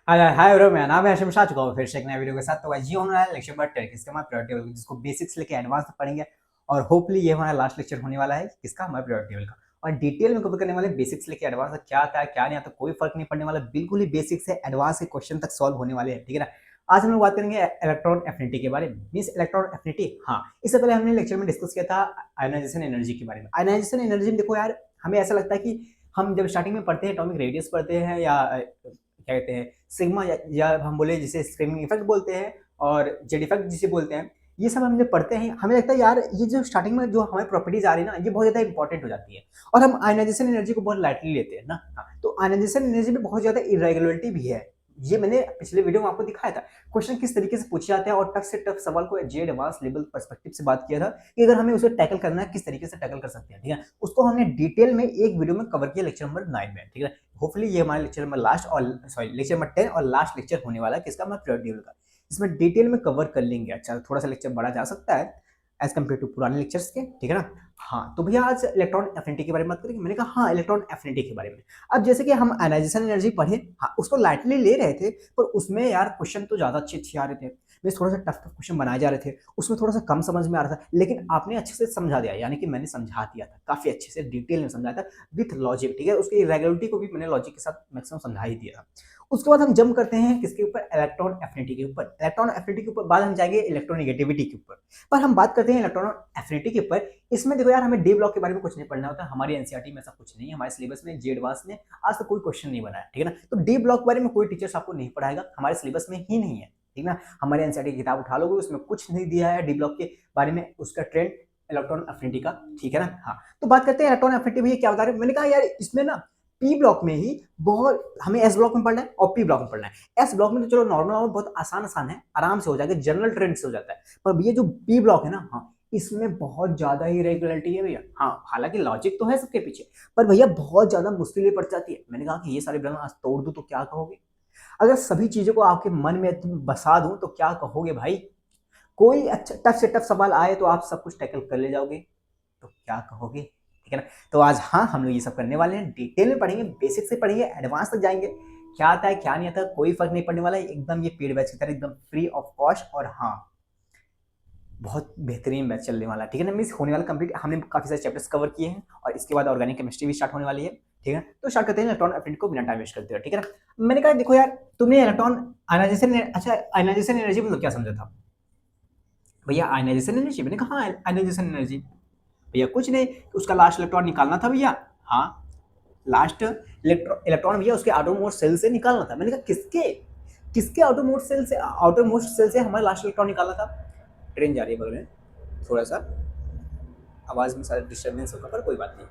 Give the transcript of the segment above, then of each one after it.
हाय hi bro, मेरा नाम है हर्षम, आ चुका हूँ फिर से एक नया वीडियो के साथ। तो आज ये होने वाला है लेक्चर नंबर 10 किसका, हमारा पीरियोडिक टेबल, जिसको बेसिक्स लेके एडवांस तक पढ़ेंगे। और होपफुली ये हमारा लास्ट लेक्चर होने वाला है किसका, हमारा पीरियोडिक टेबल का। और डिटेल में कवर करने वाले बेसिक्स लेके एडवांस तक, क्या आता है क्या नहीं आता कोई फर्क नहीं पड़ने वाला, बिल्कुल ही बेसिक से एडवांस के क्वेश्चन तक सॉल्व होने वाले हैं, ठीक है ना। आज हम लोग बात करेंगे इलेक्ट्रॉन एफिनिटी के बारे में। मींस इलेक्ट्रॉन एफिनिटी, हाँ, इससे पहले हमने लेक्चर में डिस्कस किया था आयोनाइजेशन एनर्जी के बारे में। आयोनाइजेशन एनर्जी में देखो यार, हमें ऐसा लगता है कि हम जब स्टार्टिंग में पढ़ते हैं एटॉमिक रेडियस पढ़ते हैं, या क्या कहते हैं सिग्मा, या हम बोले जिसे स्क्रीनिंग इफेक्ट बोलते हैं, और जेड इफेक्ट जिसे बोलते हैं, ये सब हम जब पढ़ते हैं हमें लगता है यार ये जो स्टार्टिंग में जो हमारी प्रॉपर्टीज आ रही है ना, ये बहुत ज्यादा इंपॉर्टेंट हो जाती है। और हम आयनाइजेशन एनर्जी को बहुत लाइटली लेते हैं ना। हाँ, तो आयनाइजेशन एनर्जी में बहुत ज्यादा इरेगुलरिटी भी है। ये मैंने पिछले वीडियो में आपको दिखाया था, क्वेश्चन किस तरीके से पूछे जाते हैं, और टफ से टफ सवाल को जे एडवांस लेवल पर्सपेक्टिव से बात किया था कि अगर हमें उसे टैकल करना है किस तरीके से टैकल कर सकते हैं, ठीक है। उसको हमने डिटेल में एक वीडियो में कवर किया लेक्चर नंबर 9 में, ठीक है। होपफुली ये हमारे लेक्चर नंबर लास्ट और सॉरी लेक्चर नंबर 10 और लास्ट लेक्चर होने वाला है किसका, हमारा पीरियोडिक टेबल का। इसमें डिटेल में कवर कर लेंगे। अच्छा, थोड़ा सा लेक्चर बढ़ा जा सकता है एज कम्पेयर टू पुराने लेक्चर्स के, ठीक है ना। हाँ, तो भैया आज इलेक्ट्रॉन एफिनिटी के बारे में बात करेंगे। मैंने कहा हाँ, इलेक्ट्रॉन एफिनिटी के बारे में। अब जैसे कि हम आयनाइजेशन एनर्जी पढ़े, हाँ, उसको लाइटली ले रहे थे, पर उसमें यार क्वेश्चन तो ज्यादा अच्छे अच्छे आ रहे थे। मैं थोड़ा सा टफ टफ क्वेश्चन बनाए जा रहे थे, उसमें थोड़ा सा कम समझ में आ रहा था, लेकिन आपने अच्छे से समझा दिया, यानी कि मैंने समझा दिया था काफी अच्छे से, डिटेल में समझाया था विथ लॉजिक, ठीक है। उसकी रेगुलरिटी को भी मैंने लॉजिक के साथ मैक्सिमम समझा ही दिया था। उसके बाद हम जंप करते हैं किसके ऊपर, इलेक्ट्रॉन एफिनिटी के ऊपर। इलेक्ट्रॉन एफिनिटी के ऊपर बाद हम जाएंगे इलेक्ट्रोनेगेटिविटी के ऊपर, पर हम बात करते हैं इलेक्ट्रॉन एफिनिटी के ऊपर। इसमें देखो यार, हमें डी ब्लॉक के बारे में कुछ नहीं पढ़ना होता, हमारी एनसीईआरटी में ऐसा कुछ नहीं है, हमारे सिलेबस में जे एडवांस ने आज तक कोई क्वेश्चन नहीं बनाया, ठीक है ना। तो डी ब्लॉक के बारे में कोई टीचर्स आपको नहीं पढ़ाएगा, हमारे सिलेबस में ही नहीं है, ठीक ना। हमारे एनसीईआरटी की किताब उठा लोगे, उसमें कुछ नहीं दिया है डी ब्लॉक के बारे में, उसका ट्रेंड इलेक्ट्रॉन एफिनिटी का, ठीक है ना। हाँ, तो बात करते हैं इलेक्ट्रॉन एफिनिटी भी क्या बता रहे हैं। मैंने कहा यार इसमें ना पी ब्लॉक में ही बहुत, हमें एस ब्लॉक में पढ़ना है और पी ब्लॉक में पढ़ना है। एस ब्लॉक में तो चलो नॉर्मल और बहुत आसान आसान है, आराम से हो जाएगा, जनरल ट्रेंड से हो जाता है। पर ये जो पी ब्लॉक है ना, हाँ, इसमें बहुत ज्यादा ही रेगुलरिटी है भैया। हाँ, हालांकि लॉजिक तो है सबके पीछे, पर भैया बहुत ज्यादा मुश्किलें पड़ जाती है। मैंने कहा कि ये सारे ब्लॉक आज तोड़ दूं तो क्या कहोगे, अगर सभी चीजों को आपके मन में तुम बसा दूं तो क्या कहोगे भाई। कोई अच्छा टफ से टफ सवाल आए तो आप सब कुछ टैकल कर ले जाओगे, तो क्या कहोगे, ठीक है ना। तो आज हाँ, हम लोग ये सब करने वाले हैं, डिटेल में पढ़ेंगे, बेसिक से पढ़ेंगे, एडवांस तक जाएंगे। क्या आता है क्या नहीं आता कोई फर्क नहीं पड़ने वाला है, एकदम ये पेड बैच की तरह एकदम फ्री ऑफ कॉस्ट। और हाँ, बहुत बेहतरीन बैच चलने वाला है, ठीक है ना। मीन्स होने वाला कंप्लीट, हमने काफी सारे चैप्टर्स कवर किए हैं, और इसके बाद ऑर्गेनिक केमिस्ट्री भी स्टार्ट होने वाली है, ठीक है। तो स्टार्ट करते हैं इलेक्ट्रॉन एफिनिटी को बिना टाइम वेस्ट करते हुए, ठीक है ना। मैंने कहा देखो यार, तुमने इलेक्ट्रॉन आयनाइजेशन, अच्छा आयनाइजेशन एनर्जी मतलब क्या समझा था भैया, आयनाइजेशन एनर्जी। मैंने कहा हाँ, आयनाइजेशन एनर्जी भैया कुछ नहीं, उसका लास्ट इलेक्ट्रॉन निकालना था भैया। हाँ, लास्ट इलेक्ट्रॉन भैया उसके आउटरमोस्ट सेल से निकालना था। मैंने कहा किसके किसके आउटरमोस्ट सेल से, आउटरमोस्ट सेल से हमारा लास्ट इलेक्ट्रॉन निकालना था। ट्रेन जा रही है बगल में, थोड़ा सा आवाज में सारा डिस्टर्बेंस होगा, पर कोई बात नहीं,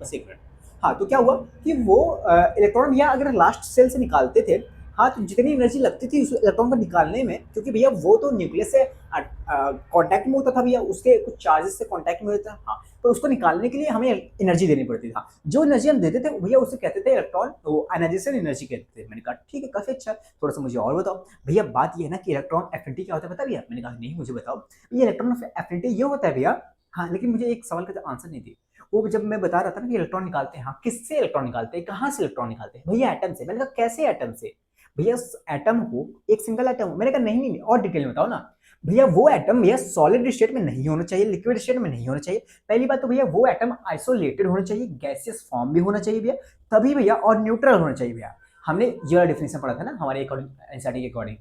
बस एक मिनट। हाँ, तो क्या हुआ कि वो इलेक्ट्रॉन भैया अगर लास्ट सेल से निकालते थे, हाँ, तो जितनी एनर्जी लगती थी उस इलेक्ट्रॉन को निकालने में, क्योंकि भैया वो तो न्यूक्लियस से कांटेक्ट में होता था भैया, उसके कुछ चार्जेस से कांटेक्ट में होता था, हाँ, पर उसको निकालने के लिए हमें एनर्जी देनी पड़ती थी। जो एनर्जी हम देते थे भैया उसे कहते थे इलेक्ट्रॉन, वो आयनाइजेशन एनर्जी कहते थे। मैंने कहा ठीक है, काफी अच्छा, थोड़ा सा मुझे और बताओ भैया। बात ये है ना कि इलेक्ट्रॉन एफिनिटी क्या होता है, बता भैया। मैंने कहा नहीं, मुझे बताओ ये इलेक्ट्रॉन एफिनिटी ये होता है भैया। हाँ, लेकिन मुझे एक सवाल का आंसर नहीं दी। वो जब मैं बता रहा था ना कि इलेक्ट्रॉन निकालते हैं, हाँ, किससे इलेक्ट्रॉन निकालते हैं, कहाँ से इलेक्ट्रॉन निकालते हैं भैया, एटम से। मैंने कहा कैसे एटम से भैया, एटम हो एक सिंगल एटम हो। मैंने कहा नहीं नहीं, और डिटेल में बताओ ना भैया। वो एटम भैया सॉलिड स्टेट में नहीं होना चाहिए, लिक्विड स्टेट में नहीं होना चाहिए। पहली बात तो भैया वो एटम आइसोलेटेड होना चाहिए, गैसियस फॉर्म भी होना चाहिए भैया, तभी भैया, और न्यूट्रल होना चाहिए भैया। हमने ये वाला डिफिनेशन पढ़ा था ना हमारे अकॉर्डिंग, एनसीईआरटी के अकॉर्डिंग,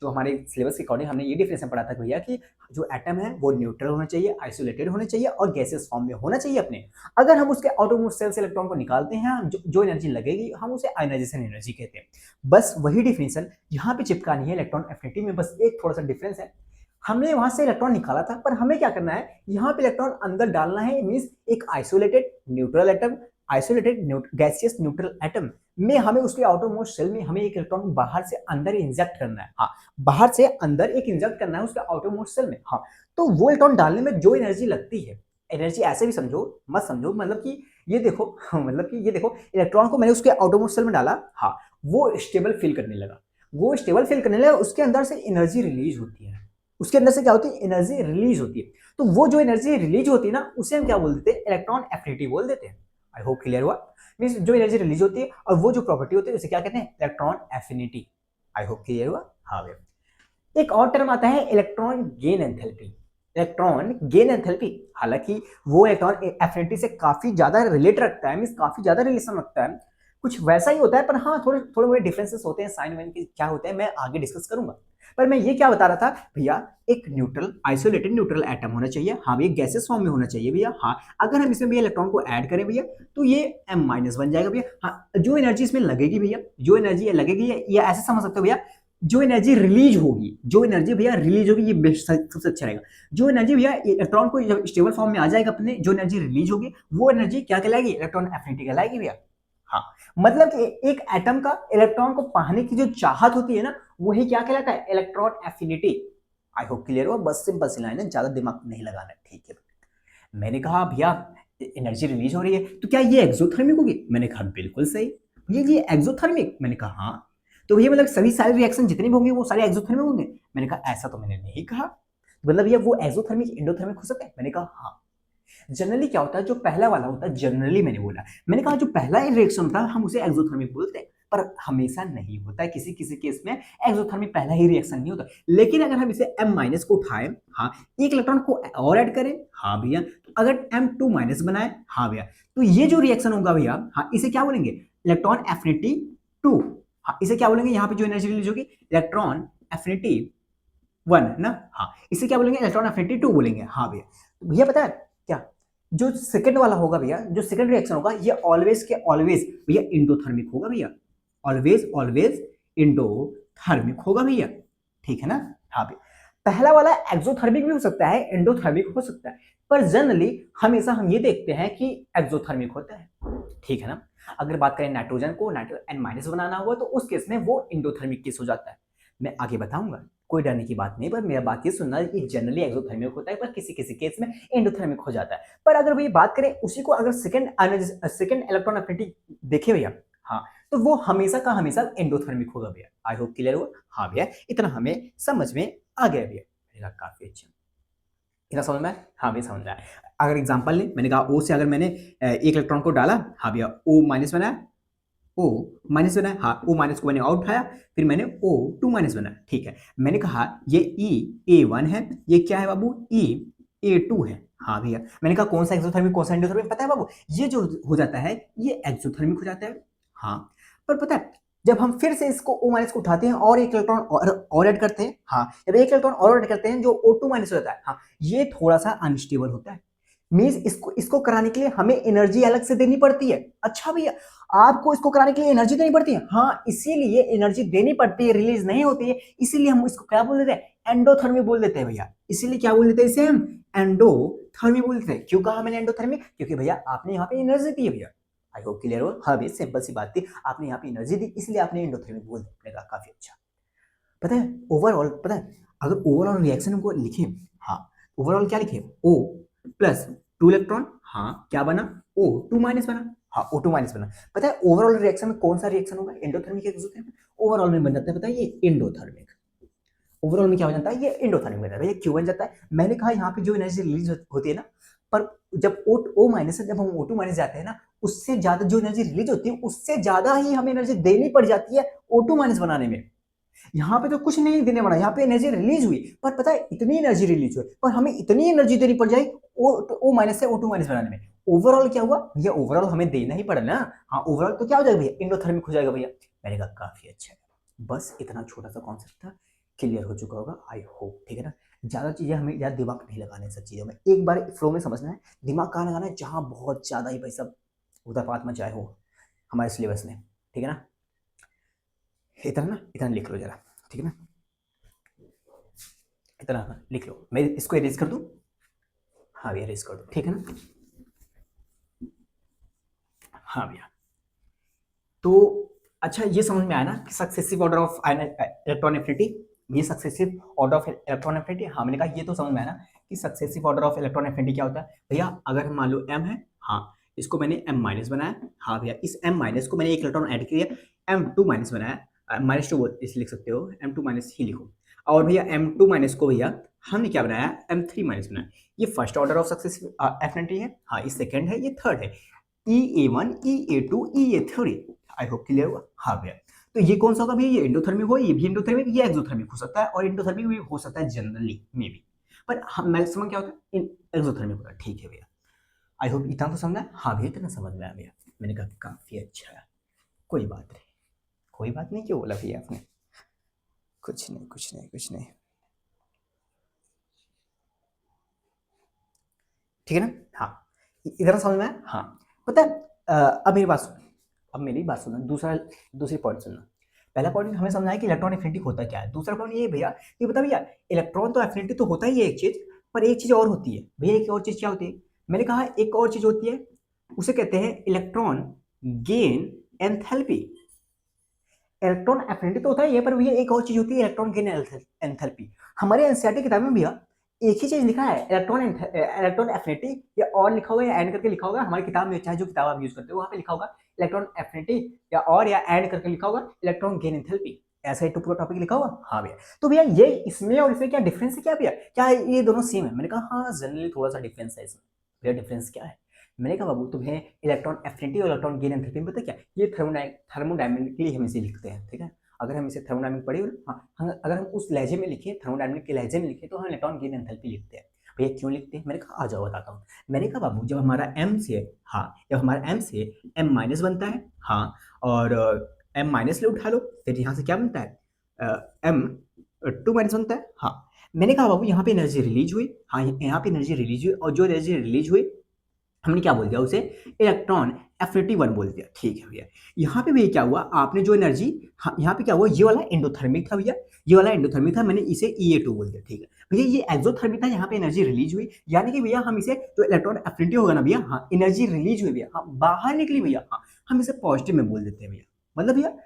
तो हमारे सिलेबस के अकॉर्डिंग हमने ये डिफिनेशन पढ़ा था भैया कि जो एटम है वो न्यूट्रल होना चाहिए, आइसोलेटेड होना चाहिए, और गैसियस फॉर्म में होना चाहिए अपने। अगर हम उसके आउटरमोस्ट सेल से इलेक्ट्रॉन को निकालते हैं, जो एनर्जी लगेगी हम उसे आयनाइजेशन एनर्जी कहते हैं। बस वही डिफिनेशन यहाँ पे चिपकानी है इलेक्ट्रॉन एफिनिटी में, बस एक थोड़ा सा डिफरेंस है। हमने वहां से इलेक्ट्रॉन निकाला था, पर हमें क्या करना है, यहाँ पे इलेक्ट्रॉन अंदर डालना है। मींस एक isolated neutral atom, isolated gaseous neutral atom में हमें उसके आउटरमोस्ट सेल में हमें एक इलेक्ट्रॉन बाहर से अंदर इंजेक्ट करना है। हाँ, बाहर से अंदर एक इंजेक्ट करना है उसके आउटरमोस्ट सेल में। हाँ, तो वो इलेक्ट्रॉन डालने में जो एनर्जी लगती है, एनर्जी ऐसे भी समझो मत समझो, मतलब कि ये देखो मतलब कि ये देखो, इलेक्ट्रॉन को मैंने उसके आउटरमोस्ट सेल में डाला, हाँ, वो स्टेबल फील करने लगा, वो स्टेबल फील करने लगा, उसके अंदर से एनर्जी रिलीज होती है, उसके अंदर से क्या होती है, एनर्जी रिलीज होती है। तो वो जो एनर्जी रिलीज होती है ना, उसे हम क्या बोल देते हैं, इलेक्ट्रॉन एफिनिटी बोल देते हैं। आई होप क्लियर हुआ। मींस जो एनर्जी रिलीज होती है और वो जो प्रॉपर्टी होती है उसे क्या कहते हैं, electron affinity. I hope clear हुआ। हाँ भैया, एक और टर्म आता है electron gain enthalpy. Electron gain enthalpy, हालांकि वो इलेक्ट्रॉन एफिनिटी से काफी ज्यादा रिलेट रखता है, मींस काफी ज्यादा रिलेशन रखता है, कुछ वैसा ही होता है, पर हाँ थोड़े थोड़े बड़े डिफरेंसेस होते हैं, साइन वाइन के क्या होते हैं मैं आगे डिस्कस करूंगा। पर मैं ये क्या बता रहा था भैया, एक न्यूट्रल आइसोलेटेड न्यूट्रल एटम होना चाहिए, हाँ भैया गैसेस फॉर्म में होना चाहिए भैया। हाँ अगर हम इसमें भैया इलेक्ट्रॉन को ऐड करें भैया तो ये M माइनस बन जाएगा भैया। हाँ जो एनर्जी इसमें लगेगी भैया, जो एनर्जी लगेगी या ऐसे समझ सकते हो भैया, जो एनर्जी रिलीज होगी, जो एनर्जी भैया रिलीज होगी, ये बेस्ट सबसे अच्छा रहेगा। जो एनर्जी भैया इलेक्ट्रॉन को जब स्टेबल फॉर्म में आ जाएगा अपने, जो एनर्जी रिलीज होगी वो एनर्जी क्या कहलाएगी, इलेक्ट्रॉन एफिनिटी कहलाएगी भैया। हाँ मतलब कि एक एटम का इलेक्ट्रॉन को पाने की जो चाहत होती है ना, वही क्या कहलाता है, electron affinity. I hope clear हुआ, बस सिंपल सी लाइन है, ज्यादा दिमाग नहीं लगाना, ठीक है। मैंने कहा भैया एनर्जी रिलीज हो रही है तो क्या ये एक्सोथर्मिक होगी, मैंने कहा बिल्कुल सही। ये एक्सोथर्मिक, मैंने कहा हाँ। तो भैया मतलब सभी सारे रिएक्शन जितने भी होंगे वो सारे एक्सोथर्मिक होंगे, मैंने कहा ऐसा तो मैंने नहीं कहा। मतलब ये वो एक्सोथर्मिक एंडोथर्मिक हो सकता है, मैंने कहा हाँ। जनरली क्या होता है, जो पहला वाला होता है, जनरली मैंने कहा जो पहला रिएक्शन होता है हम उसे एक्सोथर्मिक बोलते हैं, पर हमेशा नहीं होता है, किसी किसी केस में एक्सोथर्मिक पहला ही रिएक्शन नहीं होता। लेकिन अगर हम इसे M माइनस को उठाएं, हाँ एक इलेक्ट्रॉन को और ऐड करें, हाँ भैया, तो अगर M2 माइनस बनाए, हाँ भैया, तो ये जो रिएक्शन होगा भैया, हाँ इसे क्या बोलेंगे, इलेक्ट्रॉन एफिनिटी 2। हाँ इसे क्या बोलेंगे, यहाँ पे जो एनर्जी रिलीज होगी इलेक्ट्रॉन एफिनिटी 1 ना, हाँ इसे क्या बोलेंगे, इलेक्ट्रॉन एफिनिटी 2 बोलेंगे। हाँ भैया, तो भैया पता है क्या, जो सेकंड वाला होगा भैया, जो सेकंड रिएक्शन होगा ये ऑलवेज के ऑलवेज भैया इंडोथर्मिक होगा भैया, ऑलवेज ऑलवेज इंडोथर्मिक होगा भैया, ठीक है ना। हाँ भैया, पहला वाला एक्सोथर्मिक भी हो सकता है, एंडोथर्मिक हो सकता है, पर जनरली हमेशा हम ये देखते हैं कि एक्सोथर्मिक होता है, ठीक है ना। अगर बात करें नाइट्रोजन को नाइट्रोजन N- बनाना हुआ तो उस केस में वो इंडोथर्मिक केस हो जाता है, मैं आगे बताऊंगा, कोई डरने की बात नहीं, पर मेरा बात ये सुनना है कि जनरली एक्सोथर्मिक होता है, पर किसी किसी केस में एंडोथर्मिक हो जाता है। पर अगर भैया बात करें उसी को, अगर सेकंड इलेक्ट्रॉन एफिनिटी देखे भैया, हाँ तो वो हमेशा का हमेशा एंडोथर्मिक होगा भैया। आई होप क्लियर हुआ। हाँ भैया इतना हमें समझ में आ गया भैया, काफी अच्छा, इतना समझ में आया? हाँ भैया समझ में आया। अगर एग्जांपल लें, मैंने कहा ओ से अगर मैंने एक इलेक्ट्रॉन को डाला, हाँ भैया O माइनस बनाया, O माइनस बनाया, हाँ O माइनस को मैंने आउट उठाया, फिर मैंने O2 माइनस बनाया, ठीक है। मैंने कहा ये A1 है, ये क्या है बाबू, A2 है। हाँ भैया, मैंने कहा कौन सा एक्सोथर्मिक कौन सा एंडोथर्मिक पता है बाबू, ये जो हो जाता है ये एक्सोथर्मिक हो जाता है। हाँ पर पता है जब हम फिर से इसको O माइनस को उठाते हैं और एक इलेक्ट्रॉन और ऐड करते हैं, हाँ जब एक इलेक्ट्रॉन और ऐड करते हैं जो O2 माइनस हो जाता है, हाँ ये थोड़ा सा अनस्टेबल होता है, मींस इसको इसको कराने के लिए हमें एनर्जी अलग से देनी पड़ती है। अच्छा भैया, आपको इसको कराने के लिए एनर्जी देनी पड़ती है, हाँ इसीलिए एनर्जी देनी पड़ती है, रिलीज नहीं होती है, इसीलिए हम इसको क्या बोल देते हैं, एंडोथर्मिक बोल देते हैं भैया। इसीलिए क्या बोल देते हैं इसे हम, एंडोथर्मिक बोल देते हैं। क्यों कहा मैंने एंडोथर्मिक, क्योंकि भैया आपने यहाँ पे एनर्जी दी है भैया। आई होप क्लियर हो। हाँ भैया सिंपल सी बात थी, आपने यहाँ पे एनर्जी दी इसलिए आपने एंडोथर्मिक बोल दिया, काफी अच्छा। पता है ओवरऑल, पता है अगर ओवरऑल रिएक्शन को लिखे, हाँ ओवरऑल क्या लिखे, O प्लस 2 इलेक्ट्रॉन, हाँ क्या बना, O2 माइनस बना, हाँ O2 माइनस बना। पता है ओवरऑल रिएक्शन में कौन सा रिएक्शन होगा, एंडोथर्मिक एक्सोथर्मिक, ओवरऑल में बन जाता है पता है ये इंडोथर्मिक। ओवरऑल में क्या हो जाता है, ये इंडोथर्मिक बन जाता है। ये क्यों बन जाता है, मैंने कहा यहाँ पे जो एनर्जी रिलीज होती है ना, पर जब O माइनस से जब हम O2 माइनस जाते हैं ना, उससे ज्यादा जो एनर्जी रिलीज होती है उससे ज्यादा ही हमें एनर्जी देनी पड़ जाती है O2 माइनस बनाने में। यहाँ पे तो कुछ नहीं देने वाला, यहाँ पे एनर्जी रिलीज हुई, पर पता है इतनी एनर्जी रिलीज हुई पर हमें इतनी एनर्जी देनी पड़ जाए O माइनस से O2 माइनस बनाने में। ओवरऑल क्या हुआ भैया, ओवरऑल हमें देना ही पड़ा ना, हाँ ओवरऑल तो क्या हो जाएगा भैया, इंडोथर्मिक हो जाएगा भैया। मैंने कहा काफी अच्छा है, बस इतना छोटा सा कॉन्सेप्ट था, क्लियर हो चुका होगा आई होप, ठीक है ना। ज्यादा चीजें हमें ज्यादा दिमाग नहीं लगाने सब चीजों में, एक बार फ्लो में समझना है, दिमाग कहाँ लगाना है, जहाँ बहुत ज्यादा ही भाई सब उधरपात मचाए हो हमारे सिलेबस में, ठीक है ना। इतना लिख लो जरा, ठीक है ना, इतना लिख लो, मैं इसको इरेज कर दूं, हाँ भैया इरेज कर दो, ठीक है ना। हाँ भैया, तो अच्छा ये समझ में आया ना कि successive order of electron affinity, ये successive order of electron affinity, हाँ मैंने कहा ये तो समझ में आया ना कि successive order of electron affinity क्या होता है भैया। अगर मान लो M है, हाँ इसको मैंने M माइनस बनाया, हाँ भैया इस M माइनस को मैंने एक इलेक्ट्रॉन ऐड किया, M2 माइनस बनाया, माइनस टू इस लिख सकते हो, M2 माइनस ही लिखो। और भैया M2 माइनस को भैया हमने क्या बनाया, M3 माइनस बनाया। ये first order of successive affinity है, हाँ ये सेकंड है, ये थर्ड है, EA1 EA2 EA3। I hope clear हुआ। हाँ भैया, तो ये कौन सा होगा भैया, ये एंडोथर्मिक हो, ये भी एंडोथर्मिक, ये एक्सोथर्मिक हो सकता है, और एंडोथर्मिक भी हो सकता है जनरली मे बी, पर मैक्सिमम क्या होता है एक्सोथर्मिक होता है। ठीक है भैया, आई होप इतना तो समझा। हाँ भैया इतना समझ में आ गया। मैंने कहा काफी अच्छा है, कोई बात नहीं, कोई बात नहीं, क्यों बोला भैया आपने? कुछ नहीं कुछ नहीं कुछ नहीं, ठीक है ना। हाँ इतना समझ में आया। हाँ पता है, अब मेरी बात सुनो, अब मेरी बात सुनो, दूसरी पॉइंट सुनना। पहला पॉइंट हमें समझना है कि इलेक्ट्रॉन एफिनिटी होता क्या है। दूसरा पॉइंट ये भैया कि बता भैया, इलेक्ट्रॉन तो एफिनिटी तो होता ही है एक चीज, पर एक चीज और होती है भैया। एक और चीज क्या होती है? मैंने कहा एक और चीज होती है, उसे कहते हैं electron gain enthalpy. Electron affinity तो होता ही है, पर भैया एक और चीज होती है इलेक्ट्रॉन गेन एंथैल्पी। हमारे एनसीईआरटी किताब में भैया एक ही चीज लिखा है, इलेक्ट्रॉन एफिनिटी, या और लिखा होगा या एंड करके लिखा होगा हमारी किताब में, चाहे जो किताब आप यूज करते हो वहां पे लिखा होगा इलेक्ट्रॉन एफिनिटी, या और या एंड करके लिखा होगा इलेक्ट्रॉन गेन एंथैल्पी, ऐसा ही पूरा टॉपिक लिखा होगा। हाँ भैया, तो भैया ये इसमें और इसमें क्या डिफरेंस है क्या भैया, क्या ये दोनों सेम है? मैंने कहा हाँ जनरली थोड़ा सा डिफरेंस है इसमें। भैया डिफरेंस क्या है? मैंने कहा बाबू तुम्हें इलेक्ट्रॉन एफिनिटी और इलेक्ट्रॉन गेन एंथैल्पी में पता क्या, ये थर्मोडायनेमिकली हम इसे लिखते हैं, ठीक है। अगर हम इसे थर्मोडायनेमिक पढ़े, अगर हम उस लहजे में लिखें, थर्मोडायनेमिक के लहजे में लिखें, तो हम इलेक्ट्रॉन गेन एंथैल्पी लिखते हैं। भैया क्यों लिखते हैं? मैंने कहा आ जाओ बताता हूँ। मैंने कहा बाबू जब हमारा m से, हाँ जब हमारा m से m माइनस बनता है, हाँ, और m माइनस ले उठा लो, फिर यहाँ से क्या बनता है, m 2 माइनस बनता है। हाँ मैंने कहा बाबू यहाँ पे एनर्जी रिलीज हुई, हाँ यहाँ पे एनर्जी रिलीज हुई, और जो एनर्जी रिलीज हुई हमने क्या बोल दिया उसे, इलेक्ट्रॉन एफिनिटी 1 बोल दिया। ठीक है भैया, यहाँ पे भैया क्या हुआ, आपने जो एनर्जी, हाँ यहाँ पे क्या हुआ, ये वाला एंडोथर्मिक था भैया, ये वाला एंडोथर्मिक था, मैंने इसे E A2 बोल दिया। ठीक है भैया, ये एक्सोथर्मिक था, यहाँ पे एनर्जी रिलीज हुई, यानी कि भैया हम इसे जो इलेक्ट्रॉन एफिनिटी होगा ना भैया, हाँ एनर्जी रिलीज हुई भैया, हाँ बाहर निकली भैया, हाँ हम इसे पॉजिटिव में बोल देते हैं भैया। मतलब भैया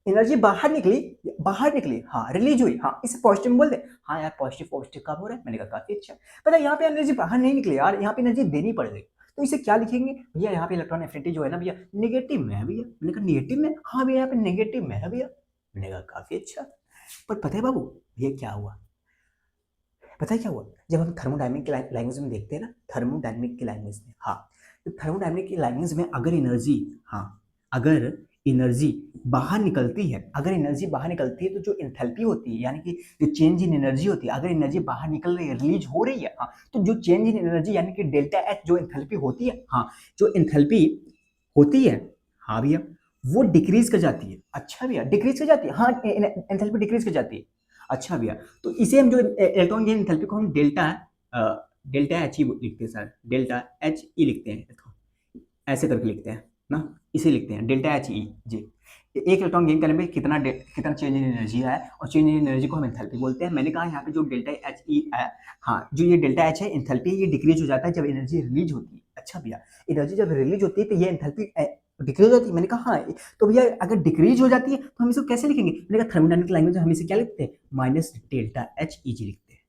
एनर्जी बाहर निकली, बाहर निकली, हाँ रिलीज हुई, हाँ इसे पॉजिटिव में बोल दे। हाँ यार पॉजिटिव पॉजिटिव कब हो रहा है? मैंने कहा काफी अच्छा। पता है यहाँ पे एनर्जी बाहर नहीं निकली यार, यहाँ पे एनर्जी देनी पड़ गई, तो इसे क्या लिखेंगे भैया, यहाँ पे इलेक्ट्रॉन एफिनिटी जो है ना भैया नेगेटिव में है भैया। मैंने कहा नेगेटिव में? हाँ भैया यहाँ पे नेगेटिव में है भैया। मैंने कहा काफी अच्छा। पर पता है बाबू भैया क्या हुआ, पता है क्या हुआ, जब हम थर्मोडायनेमिक की लैंग्वेज में देखते हैं ना, थर्मोडायनेमिक की लैंग्वेज में, हाँ तो थर्मोडायनेमिक की लैंग्वेज में अगर एनर्जी, हाँ अगर एनर्जी बाहर निकलती है, अगर एनर्जी बाहर निकलती है तो जो एंथैल्पी होती है, यानी कि जो चेंज इन एनर्जी होती है, अगर एनर्जी बाहर निकल रही है, रिलीज हो रही है, हाँ तो जो चेंज इन एनर्जी यानी कि डेल्टा एच जो एंथैल्पी होती है, हाँ जो एंथैल्पी होती है, हाँ भैया वो डिक्रीज कर जाती है। अच्छा भैया डिक्रीज कर जाती है, हाँ एंथैल्पी डिक्रीज कर जाती है। अच्छा भैया, तो इसे हम जो इलेक्ट्रॉन गेन एंथैल्पी को हम डेल्टा एच ई लिखते हैं सर, डेल्टा एच ई लिखते हैं, ऐसे करके लिखते हैं ना, इसे लिखते हैं डेल्टा एच ई जी। एक इलेक्ट्रॉन गेन करने में कितना चेंज इन एनर्जी आया, और चेंज इन एनर्जी को हम एंथैल्पी बोलते हैं। मैंने कहा यहाँ पे जो डेल्टा एच ई है, हाँ जो ये डेल्टा एच है एंथैल्पी, ये डिक्रीज हो जाता है जब एनर्जी रिलीज होती है। अच्छा भैया, एनर्जी जब रिलीज होती है तो ये एंथैल्पी डिक्रीज हो जाती है। मैंने कहा हाँ, तो भैया अगर डिक्रीज हो जाती है तो हम इसको कैसे लिखेंगे? मैंने कहा थर्मोडायनेमिक लैंग्वेज में हम इसे क्या लिखते हैं, माइनस डेल्टा एच ई जी लिखते हैं।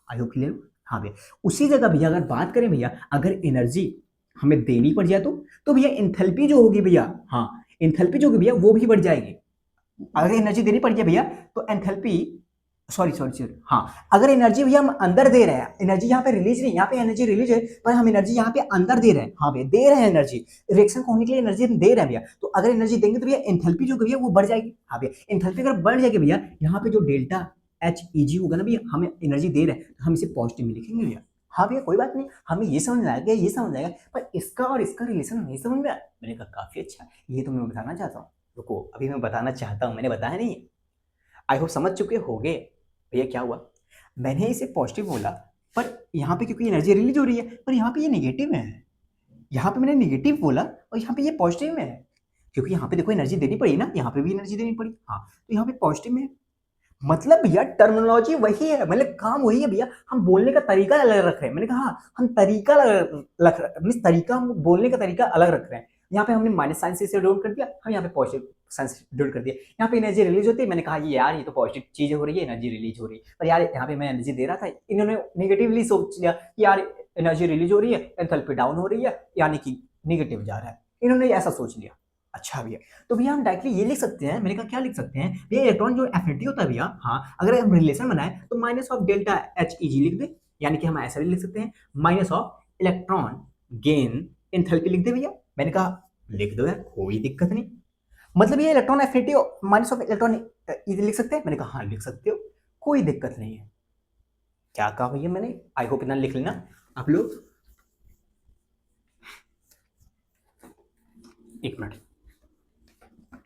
I hope clear. हाँ भैया, उसी जगह भैया अगर बात करें भैया, अगर एनर्जी हमें देनी पड़ जाए तो भैया एंथैल्पी जो होगी भैया, हाँ एंथैल्पी जो होगी भैया वो भी बढ़ जाएगी। अगर एनर्जी देनी पड़ जाए भैया तो एंथैल्पी, सॉरी हाँ, अगर एनर्जी भैया हम अंदर दे रहे हैं, एनर्जी यहाँ पे रिलीज नहीं, यहाँ पे एनर्जी रिलीज है, पर हम एनर्जी यहाँ पे अंदर दे रहे हैं, हाँ भैया दे रहे हैं एनर्जी, रिएक्शन को होने के लिए एनर्जी हम दे रहे हैं भैया, तो अगर एनर्जी देंगे तो भैया एंथैल्पी जो भैया वो बढ़ जाएगी। हाँ भैया एंथैल्पी अगर बढ़ जाएगी भैया, यहाँ पे जो डेल्टा एच ई जी होगा ना भैया, हमें एनर्जी दे रहे हैं तो हम इसे पॉजिटिव में लिखेंगे भैया। हाँ भैया कोई बात नहीं, हमें ये समझ में आएगा, ये समझ आएगा, पर इसका और इसका रिलेशन नहीं समझ में आया। मैंने कहा काफी अच्छा, ये तो मैं बताना चाहता हूँ। रुको अभी मैं बताना चाहता हूँ, मैंने बताया नहीं, आई होप समझ चुके होगे। भैया क्या हुआ, मैंने इसे पॉजिटिव बोला, पर यहाँ पे क्योंकि एनर्जी रिलीज हो रही है, पर यहाँ पे ये नेगेटिव में है। यहाँ पे मैंने नेगेटिव बोला और यहाँ पे ये पॉजिटिव में है, क्योंकि यहाँ पे देखो एनर्जी देनी पड़ी ना, यहाँ पे भी एनर्जी देनी पड़ी, हाँ तो यहाँ पे पॉजिटिव में है। मतलब भैया टर्मिनोलॉजी वही है, मतलब काम वही है भैया, हम बोलने का तरीका अलग रख रहे हैं। मैंने कहा हाँ, हम तरीका मीन तरीका, हम बोलने का तरीका अलग रख रहे हैं। यहाँ पे हमने माइनस साइन से डिनोट कर दिया, हम यहाँ पे पॉजिटिव साइन से डिनोट कर दिया। यहाँ पे एनर्जी रिलीज होती है, मैंने कहा ये यार ये तो पॉजिटिव चीजें हो रही है, एनर्जी रिलीज हो रही है, पर यार यहाँ पे मैं एनर्जी दे रहा था, इन्होंने नेगेटिवली सोच लिया कि यार एनर्जी रिलीज हो रही है, एंथैल्पी डाउन हो रही है, यानी कि नेगेटिव जा रहा है, इन्होंने ऐसा सोच लिया। अच्छा भैया, तो भैया हम डायरेक्टली ये लिख सकते हैं, मैंने कहा क्या लिख सकते हैं भैया, इलेक्ट्रॉन जो एफिनिटी होता है भैया, हाँ अगर हम रिलेशन बनाए तो minus of delta H E G लिख दे, यानी कि हम ऐसा भी लिख सकते हैं minus of electron gain enthalpy लिख दे भैया। मैंने कहा लिख दो यार, कोई दिक्कत नहीं। मतलब ये electron affinity minus of electron इधर लिख सकते हैं। मैंने कहा हाँ लिख सकते हो, कोई दिक्कत नहीं है। क्या कहा भैया मैंने, आई होप इतना लिख लेना आप लोग। एक मिनट,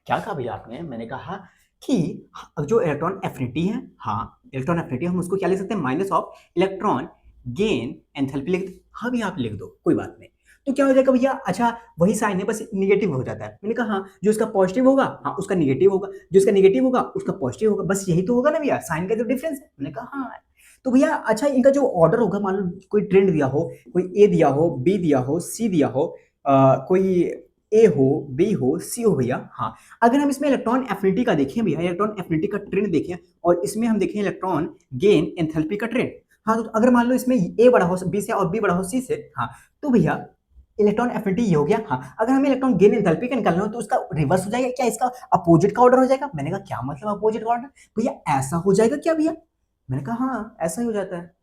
क्या कहा भैया आपने, मैंने कहा कि जो इलेक्ट्रॉन एफिनिटी है, हाँ इलेक्ट्रॉन एफिनिटी हम उसको क्या लिख सकते हैं, minus of electron gain enthalpy लिख दो। हाँ भैया आप लिख दो, कोई बात नहीं। तो क्या हो जाएगा भैया, अच्छा वही साइन है बस निगेटिव हो जाता है। मैंने कहा हाँ, जो इसका पॉजिटिव होगा हाँ उसका निगेटिव होगा, जो इसका निगेटिव होगा उसका पॉजिटिव होगा, बस यही तो होगा ना भैया, साइन का जो डिफरेंस है। मैंने कहा हाँ। तो भैया अच्छा इनका जो ऑर्डर होगा, मान लो कोई ट्रेंड दिया हो, कोई ए दिया हो, बी दिया हो, सी दिया हो, कोई ए हो, बी हो, सी हो भैया, हाँ अगर हम इसमें इलेक्ट्रॉन एफिनिटी का देखें भैया, इलेक्ट्रॉन एफिनिटी का ट्रेंड देखें और इसमें हम देखें इलेक्ट्रॉन गेन एंथैल्पी का ट्रेंड, हाँ तो अगर मान लो इसमें ए बड़ा हो बी से और बी बड़ा हो सी से, हाँ तो भैया इलेक्ट्रॉन एफिनिटी ये हो गया। हाँ अगर हमें इलेक्ट्रॉन गेन एंथैल्पी का निकालना हो तो उसका रिवर्स हो जाएगा क्या, इसका अपोजिट का ऑर्डर हो जाएगा। मैंने कहा क्या मतलब अपोजिट का ऑर्डर, भैया ऐसा हो जाएगा क्या भैया। मैंने कहा हाँ ऐसा ही हो जाता है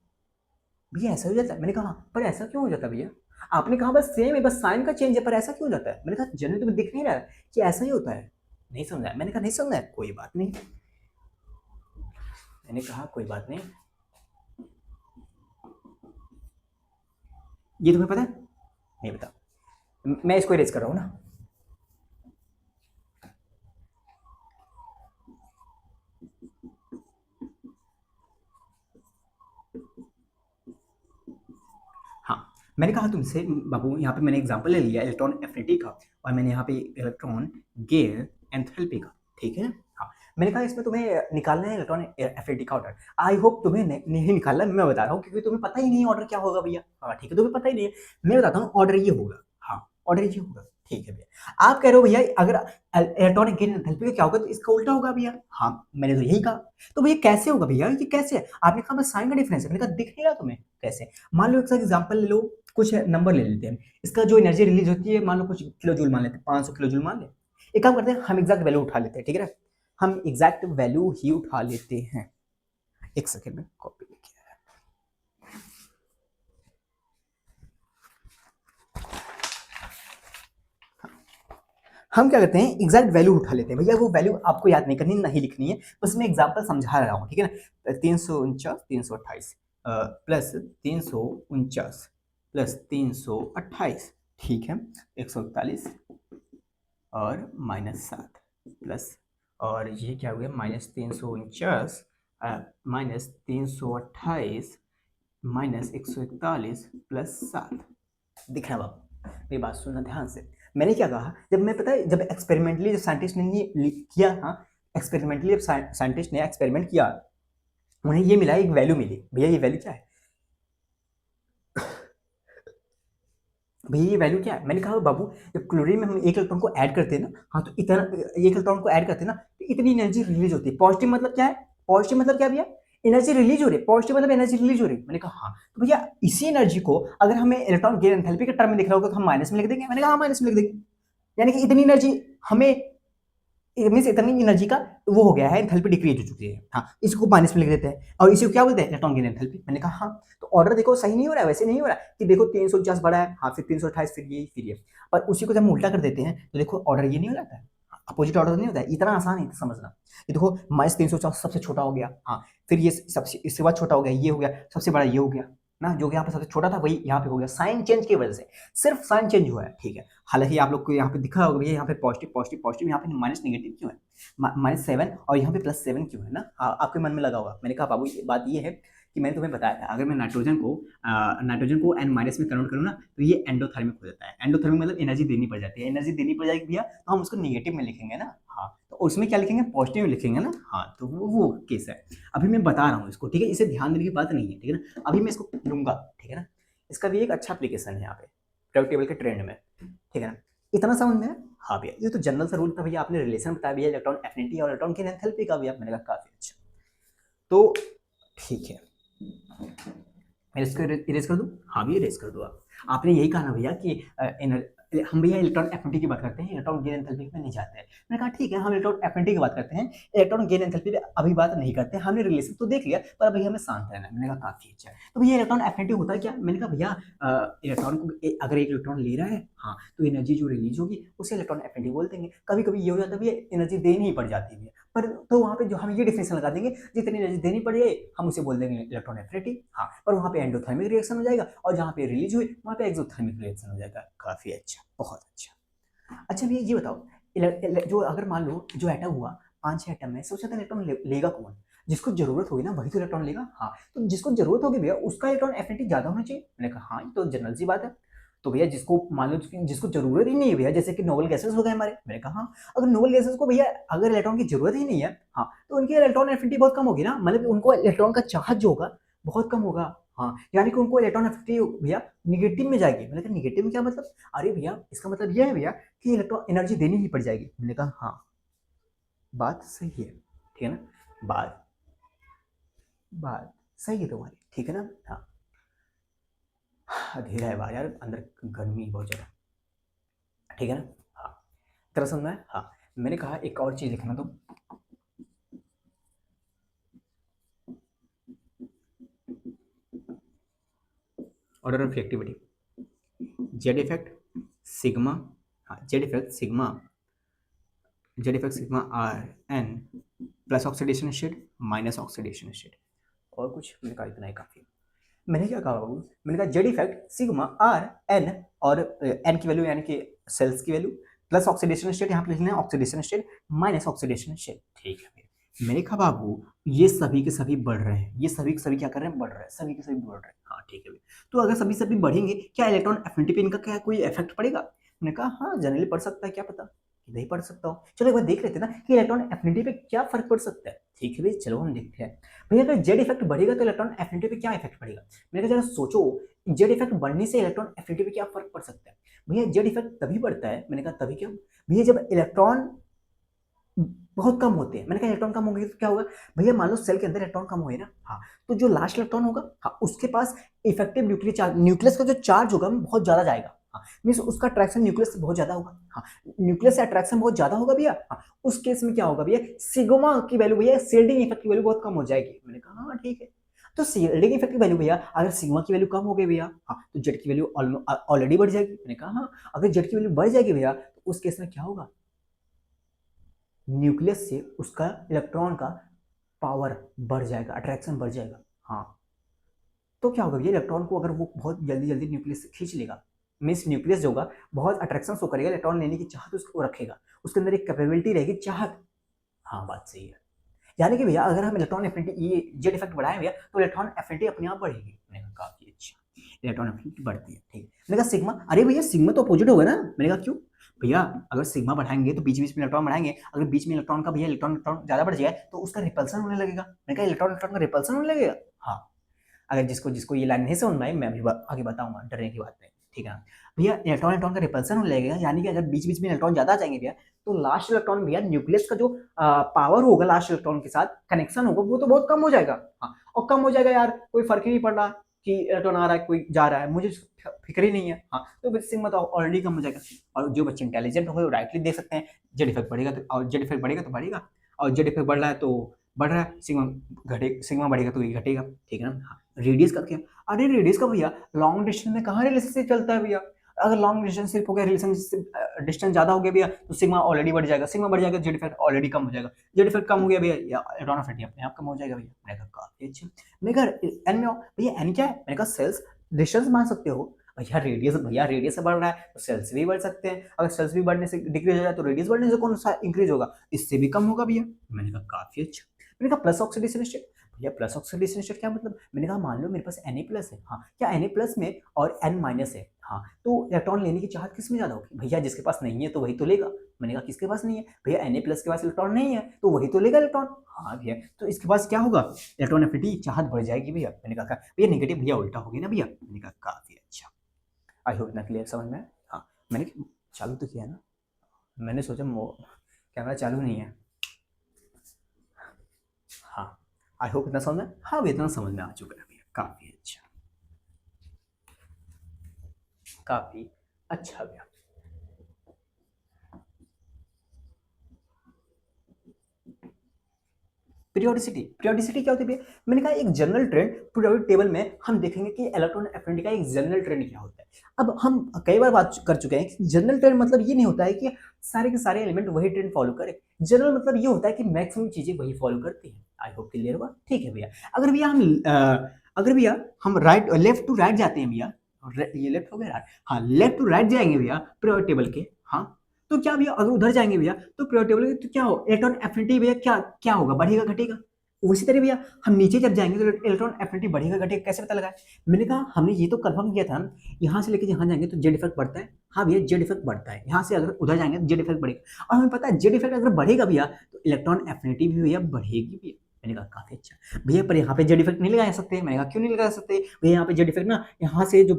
भैया, ऐसा हो जाता है। मैंने कहा हाँ, पर ऐसा क्यों हो जाता है भैया, आपने कहा बस सेम है, बस साइन का चेंज है, पर ऐसा क्यों हो जाता है। मैंने कहा जनरली तुम्हें दिख नहीं रहा है कि ऐसा ही होता है, नहीं समझा। मैंने कहा नहीं समझा, कोई बात नहीं। मैंने कहा कोई बात नहीं, ये तुम्हें पता है, नहीं पता, मैं इसको इरेज कर रहा हूँ ना। हाँ मैंने कहा तुमसे बाबू, यहाँ पे मैंने एग्जांपल ले लिया इलेक्ट्रॉन एफिनिटी का, और मैंने यहाँ पे इलेक्ट्रॉन गेन एंथैल्पी का, ठीक है ना। हाँ मैंने कहा इसमें तुम्हें निकालना है इलेक्ट्रॉन एफिनिटी का ऑर्डर। आई होप तुम्हें नहीं निकालना, मैं बता रहा हूँ क्योंकि तुम्हें पता ही नहीं ऑर्डर क्या होगा भैया। हाँ ठीक है, तुम्हें पता ही नहीं है, मैं बताता हूँ ऑर्डर ये होगा। हाँ ऑर्डर ये होगा, ठीक है भैया। आप कह रहे हो भैया अगर इलेक्ट्रॉनिक गेन एंथैल्पी का क्या होगा, तो इसका उल्टा होगा भैया। हाँ मैंने तो यही कहा। तो भैया कैसे होगा भैया, ये कैसे है, आपने कहा बस साइन का डिफरेंस है। मैंने कहा दिख नहीं रहा तुम्हें कैसे। मान लो एक एग्जांपल ले लो, कुछ नंबर ले लेते हैं, इसका जो एनर्जी रिलीज होती है मान लो कुछ किलो जूल मान लेते हैं, 500 किलो जूल मान ले। एक काम करते हैं, हम एग्जैक्ट वैल्यू उठा लेते हैं, ठीक है ना, हम एग्जैक्ट वैल्यू ही उठा लेते हैं। एक सेकेंड में कॉपी लिखिए। हम क्या करते हैं, एग्जैक्ट वैल्यू उठा लेते हैं भैया। वो वैल्यू आपको याद नहीं करनी, नहीं लिखनी है, बस मैं एग्जांपल समझा रहा हूँ, ठीक है ना। 349 328 प्लस 349 प्लस 328, ठीक है, 141 और -7 प्लस, और ये क्या हो गया, -349 -328 -141 प्लस 7। दिख रहा है बाबू, मेरी बात सुनना ध्यान से। मैंने क्या कहा, जब मैं पता है जब एक्सपेरिमेंटली जब साइंटिस्ट ने किया, हाँ एक्सपेरिमेंटली जब साइंटिस्ट ने एक्सपेरिमेंट किया, उन्हें ये मिला, एक वैल्यू मिली। भैया ये वैल्यू क्या है, भैया ये वैल्यू क्या है। मैंने कहा बाबू जब क्लोरीन में हम एक इलेक्ट्रॉन को ऐड करते हैं ना, हाँ तो इतना एक इलेक्ट्रॉन को ऐड करते हैं ना, तो इतनी एनर्जी रिलीज होती है। पॉजिटिव मतलब क्या है, पॉजिटिव मतलब क्या भैया, एनर्जी रिलीज हो रही है, पॉजिटिव मतलब एनर्जी रिलीज हो रही है। मैंने कहा हाँ, तो भैया इसी एनर्जी को अगर हमें इलेक्ट्रॉन गेन एंथैल्पी के टर्म में दिख रहा होगा तो हम माइनस में लिख देंगे। मैंने कहा हाँ माइनस में लिख देंगे, यानी कि इतनी एनर्जी हमें, मीन्स इतनी एनर्जी का वो हो गया है, एंथैल्पी डिक्रीज हो चुकी है। हाँ इसको माइनस में लिख देते हैं, और इसी को क्या बोलते हैं, इलेक्ट्रॉन गेन एंथैल्पी। मैंने कहा हाँ, तो ऑर्डर देखो सही नहीं हो रहा है, वैसे नहीं हो रहा है कि देखो 349 बड़ा है, हाँ फिर 328 फिर ये, और उसी को जब हम उल्टा कर देते हैं तो देखो ऑर्डर ये नहीं हो जाता है, अपोजिट ऑर्डर नहीं होता है। इतना आसान है समझना। ये देखो -350 सबसे छोटा हो गया, हाँ फिर ये सबसे इसके बाद छोटा हो गया, ये हो गया, सबसे बड़ा ये हो गया ना, जो यहाँ पे सबसे छोटा था वही यहाँ पे हो गया, साइन चेंज की वजह से, सिर्फ साइन चेंज हुआ है, ठीक है। हालांकि आप लोग को यहाँ पे दिखा होगा भैया, यहाँ पे पॉजिटिव पॉजिटिव पॉजिटिव, यहाँ पे माइनस नेगेटिव क्यों है, -7 और यहाँ पे +7 क्यों है ना, आपके मन में लगा होगा। मैंने कहा बाबू बात ये है कि मैंने तुम्हें बताया था, अगर मैं नाइट्रोजन को n माइनस में कन्वर्ट करूँ ना, तो ये एंडोथर्मिक हो जाता है। एंडोथर्मिक मतलब एनर्जी देनी पड़ जाती है, एनर्जी देनी पड़ जाएगी भैया, तो हम उसको निगेटिव में लिखेंगे ना, हाँ तो उसमें क्या लिखेंगे, पॉजिटिव में लिखेंगे ना, हाँ तो वो केस है। अभी मैं बता रहा हूँ इसको, ठीक है, इसे ध्यान देने की बात नहीं है, ठीक है ना, अभी मैं इसको लूंगा, ठीक है ना। इसका भी एक अच्छा एप्लीकेशन है यहाँ पे periodic टेबल के ट्रेंड में, ठीक है ना। इतना समझ में आया? हाँ भैया, ये तो जनरल सा रूल था भैया, आपने रिलेशन बताया भैया इलेक्ट्रॉन एफिनिटी और इलेक्ट्रॉन की एंथैल्पी का भैया। मैंने कहा काफी अच्छा, तो ठीक है, मैं इसको इरेज कर दूं, हाँ भी इरेज कर दो आप। आपने यही कहा ना भैया कि हम भैया इलेक्ट्रॉन एफिनिटी की बात करते हैं, इलेक्ट्रॉन गेन एंथैल्पी में नहीं जाते हैं। मैंने कहा ठीक है, हम इलेक्ट्रॉन एफिनिटी की बात करते हैं, इलेक्ट्रॉन गेन एंथैल्पी पे अभी बात नहीं करते हैं। हमने रिलेशन तो देख लिया, पर अभी हमें शांत रहना है। मैंने कहा काफी अच्छा। तो भैया इलेक्ट्रॉन एफिनिटी होता है क्या? मैंने कहा भैया इलेक्ट्रॉन को अगर एक इलेक्ट्रॉन ले रहा है, हाँ, तो एनर्जी जो रिलीज होगी उसे इलेक्ट्रॉन एफिनिटी बोल देंगे। कभी कभी ये हो जाता है भैया एनर्जी देनी ही पड़ जाती है, पर तो वहाँ पे जो हम ये डिफिनेशन लगा देंगे, जितनी एनर्जी देनी पड़ जाए हम उसे बोल देंगे इलेक्ट्रॉन एफिनिटी। हाँ, पर वहाँ पे एंडोथर्मिक रिएक्शन हो जाएगा, और जहाँ पे रिलीज हुई वहाँ पे एक्सोथर्मिक रिएक्शन हो जाएगा। काफी अच्छा, बहुत अच्छा। अच्छा भैया ये बताओ, जो अगर मान लो जो एटम हुआ 5-6 एटम में सबसे ज्यादा इलेक्ट्रॉन लेगा कौन? जिसको जरूरत होगी ना वही तो इलेक्ट्रॉन लेगा। हाँ, तो जिसको जरूरत होगी भैया उसका इलेक्ट्रॉन एफिनिटी ज्यादा होना चाहिए। मैंने कहा हाँ, ये तो जनरल सी बात है। तो भैया जिसको मान लो जिसको जरूरत ही नहीं है भैया, जैसे कि नोबल गैसेस हो गए हमारे, मैंने कहा हाँ, अगर नोबल गैसेस को भैया अगर इलेक्ट्रॉन की जरूरत ही नहीं है, हाँ, तो उनकी इलेक्ट्रॉन एफिनिटी बहुत कम होगी ना, मतलब उनको इलेक्ट्रॉन का चाहत जो होगा बहुत कम होगा। हाँ, यानी कि उनको इलेक्ट्रॉन एफिनिटी भैया निगेटिव में जाएगी। मैंने कहा निगेटिव में क्या मतलब? अरे भैया इसका मतलब यह है भैया कि इलेक्ट्रॉन एनर्जी देनी ही पड़ जाएगी। मैंने कहा हाँ, बात सही है, ठीक है ना, बात बात सही है तुम्हारी, ठीक है ना। हाँ, अंधेरा है बाहर यार, अंदर गर्मी बहुत ज्यादा, ठीक है ना। हाँ, तरह समझ में आया? हाँ, मैंने कहा एक और चीज देखना, तो order of reactivity, Z effect sigma, हाँ, Z effect sigma R N plus oxidation state minus oxidation state. और कुछ? मैंने कहा इतना ही काफी। मैंने क्या कहा बाबू? मैंने कहा Z effect sigma R N, और एन की वैल्यू यानी कि सेल्स की वैल्यू, प्लस ऑक्सीडेशन स्टेट, यहाँ पे लिखना है oxidation state minus oxidation state, ठीक है। मैंने कहा बाबू ये सभी के सभी बढ़ रहे हैं, ये सभी के सभी क्या कर रहे हैं? बढ़ रहे हैं, सभी के सभी बढ़ रहे हैं। हाँ ठीक है। तो अगर सभी सभी बढ़ेंगे, क्या इलेक्ट्रॉन एफिनिटी पे इनका क्या कोई इफेक्ट पड़ेगा? मैंने कहा हाँ, जनरली पड़ सकता है, क्या पता नहीं पड़ सकता हो। चलो एक बार देख लेते हैं ना कि इलेक्ट्रॉन एफिनिटी पे क्या फर्क पड़ सकता है। ठीक है भाई, चलो हम देखते हैं। भैया अगर जेड इफेक्ट बढ़ेगा तो इलेक्ट्रॉन एफिनिटी पे क्या इफेक्ट पड़ेगा? मैंने कहा जरा सोचो, जेड इफेक्ट बढ़ने से इलेक्ट्रॉन एफिनिटी पे क्या फर्क पड़ सकता है? भैया जेड इफेक्ट तभी बढ़ता है, मैंने कहा तभी क्या भैया, जब इलेक्ट्रॉन बहुत कम होते हैं। मैंने कहा इलेक्ट्रॉन कम होंगे तो क्या होगा? भैया मान लो सेल के अंदर इलेक्ट्रॉन कम हुए ना, हाँ, तो जो लास्ट इलेक्ट्रॉन होगा, हाँ, उसके पास इफेक्टिव न्यूक्लियर चार्ज, न्यूक्लियस का जो चार्ज होगा बहुत ज्यादा जाएगा। हाँ, मीन्स उसका अट्रैक्शन न्यूक्लियस से बहुत ज्यादा होगा। हाँ, न्यूक्लियस से अट्रैक्शन बहुत ज्यादा होगा भैया। हाँ, उस केस में क्या होगा भैया, सिग्मा की वैल्यू भैया, शील्डिंग इफेक्ट की वैल्यू बहुत कम हो जाएगी। मैंने कहा हाँ ठीक है। तो शील्डिंग इफेक्ट की वैल्यू भैया, अगर सिग्मा की वैल्यू कम हो गई भैया, हाँ, तो जेड की वैल्यू ऑलरेडी बढ़ जाएगी। मैंने कहा हाँ, अगर जेड की वैल्यू बढ़ जाएगी भैया, तो उस केस में क्या होगा, न्यूक्लियस से उसका इलेक्ट्रॉन का पावर बढ़ जाएगा, अट्रैक्शन बढ़ जाएगा। हाँ, तो क्या होगा ये इलेक्ट्रॉन को अगर वो बहुत जल्दी जल्दी न्यूक्लियस से खींच लेगा, मीन्स न्यूक्लियस जो होगा बहुत अट्रैक्शन शो करेगा, इलेक्ट्रॉन लेने की चाहत उसको रखेगा, उसके अंदर एक कैपेबिलिटी रहेगी, चाहत। हाँ, बात सही है। यानी कि भैया अगर हम इलेक्ट्रॉन एफिनिटी ये जेड इफेक्ट बढ़ाएं भैया, तो इलेक्ट्रॉन एफिनिटी अपने आप बढ़ेगी। मैंने कहा काफी अच्छा, इलेक्ट्रॉन एफिनिटी बढ़ती है, ठीक है। मैंने कहा सिग्मा, अरे भैया सिग्मा तो अपोजिट होगा ना। मैंने कहा क्यों? भैया अगर सिग्मा बढ़ाएंगे तो बीच बीच में इलेक्ट्रॉन बढ़ाएंगे, अगर बीच में इलेक्ट्रॉन का भैया इलेक्ट्रॉन इलेक्ट्रॉन ज्यादा बढ़ जाए तो उसका रिपल्सन होने लगेगा। मैंने कहा इलेक्ट्रॉन इलेक्ट्रॉन का रिपल्सन होने लगेगा। हाँ, अगर जिसको जिसको ये लाइन नहीं समझ में आई, मैं अभी आगे बताऊंगा, डरने की बात नहीं, ठीक है ना। भैया इलेक्ट्रॉन इलेक्ट्रॉन का रिपल्सन होने लगेगा, यानी कि अगर बीच बीच में इलेक्ट्रॉन ज्यादा आ जाएंगे भैया, तो लास्ट इलेक्ट्रॉन भैया न्यूक्लियस का जो पावर होगा लास्ट इलेक्ट्रॉन के साथ कनेक्शन होगा वो तो बहुत कम हो जाएगा। हाँ, और कम हो जाएगा यार, कोई फर्क ही नहीं पड़ रहा कि इलेक्ट्रॉन आ रहा है कोई जा रहा है, मुझे फिक्र ही नहीं है। हाँ, तो सिग्मा तो ऑलरेडी कम हो जाएगा। और जो बच्चे इंटेलिजेंट होंगे वो राइटली देख सकते हैं, जेड इफेक्ट बढ़ेगा तो, और जेड इफेक्ट बढ़ेगा तो बढ़ेगा, और जेड इफेक्ट बढ़ रहा है तो बढ़ रहा है, सिग्मा घटे, सिग्मा बढ़ेगा तो ये घटेगा, ठीक है ना। हाँ, रेडियस का क्या? अरे रेडियस का भैया लॉन्ग डिस्टेंस में कहाँ रिलेशनशिप चलता है भैया? अगर लॉन्ग रिलेशनशिप हो गया, रिलेशनशिप डिस्टेंस ज्यादा हो गया भैया, तो सिग्मा ऑलरेडी बढ़ जाएगा, सिग्मा बढ़ जाएगा, जेड इफेक्ट ऑलरेडी कम हो जाएगा, जेड इफेक्ट कम हो गया भैया, या इलेक्ट्रॉन एफिनिटी अपने आप कम हो जाएगा भैया। मैंने कहा काफी अच्छा। मैं कहा एन में भैया, एन क्या है? मैंने कहा सेल्स डिस्टेंस मान सकते हो भैया रेडियस से बढ़ रहा है तो सेल्स भी बढ़ सकते हैं, अगर सेल्स भी बढ़ने से डिक्रीज हो जाए तो रेडियस बढ़ने से कौन सा इंक्रीज होगा? इससे भी कम होगा भैया। मैंने कहा काफी अच्छा। मैंने कहा प्लस ऑक्सीडेशन स्टेट, भैया प्लस ऑक्सीडेशन स्टेट क्या मतलब? मैंने कहा मान लो मेरे पास Na प्लस है, हाँ, क्या Na प्लस में और N माइनस है, हाँ, तो इलेक्ट्रॉन लेने की चाहत किस में ज्यादा होगी? भैया जिसके पास नहीं है तो वही तो लेगा। मैंने कहा किसके पास नहीं है? भैया Na प्लस के पास इलेक्ट्रॉन नहीं है तो वही तो लेगा इलेक्ट्रॉन। हाँ भैया, तो इसके पास क्या होगा? इलेक्ट्रॉन एफिनिटी चाहत बढ़ जाएगी भैया। मैंने कहा भैया नेगेटिव भैया उल्टा हो गया ना भैया। मैंने कहा काफी अच्छा, आई होप इतना क्लियर समझ में आया? हाँ, मैंने चालू तो किया ना, मैंने सोचा कैमरा चालू नहीं है। हाँ, आई होप इतना समझ में, हाँ इतना समझ में आ चुका है भैया, काफी अच्छा, काफी अच्छा भैया। पीरियोडिसिटी, पीरियोडिसिटी क्या होती है? मैंने कहा एक जनरल ट्रेंड पीरियोडिक टेबल में हम देखेंगे कि इलेक्ट्रॉन एफिनिटी का एक जनरल ट्रेंड क्या होता है। अब हम कई बार बात कर चुके हैं कि जनरल ट्रेंड मतलब ये नहीं होता है कि सारे के सारे एलिमेंट वही ट्रेंड फॉलो करें। जनरल मतलब ये होता है कि मैक्सिमम चीजें वही फॉलो करती हैं। आई होप क्लियर हुआ। ठीक है भैया। अगर भैया हम राइट लेफ्ट टू राइट जाते हैं भैया, ये लेफ्ट हो गया राइट, हाँ लेफ्ट टू राइट जाएंगे भैया पीरियोडिक टेबल के, हाँ तो क्या भैया अगर उधर जाएंगे भैया तो पीरियोडिक टेबल तो क्या हो, इलेक्ट्रॉन एफिनिटी भैया क्या क्या होगा, बढ़ेगा घटेगा? उसी तरह भैया हम नीचे जब जाएंगे तो इलेक्ट्रॉन एफिनिटी बढ़ेगा घटेगा कैसे पता लगा? मैंने कहा हमने ये तो कंफर्म किया था यहाँ से लेके यहाँ जाएंगे तो जेड इफेक्ट बढ़ता है। हाँ भैया जेड इफेक्ट बढ़ता है, यहाँ से अगर उधर जाएंगे तो जेड इफेक्ट बढ़ेगा। और हमें पता है जेड इफेक्ट अगर बढ़ेगा भैया तो इलेक्ट्रॉन एफिनिटी भी भैया बढ़ेगी भैया। मैंने कहा काफी अच्छा भैया, पर यहाँ पे जेड इफेक्ट नहीं लगा सकते? मैंने कहा क्यों नहीं लगा सकते भैया? यहाँ पे जेड इफेक्ट ना यहाँ से जो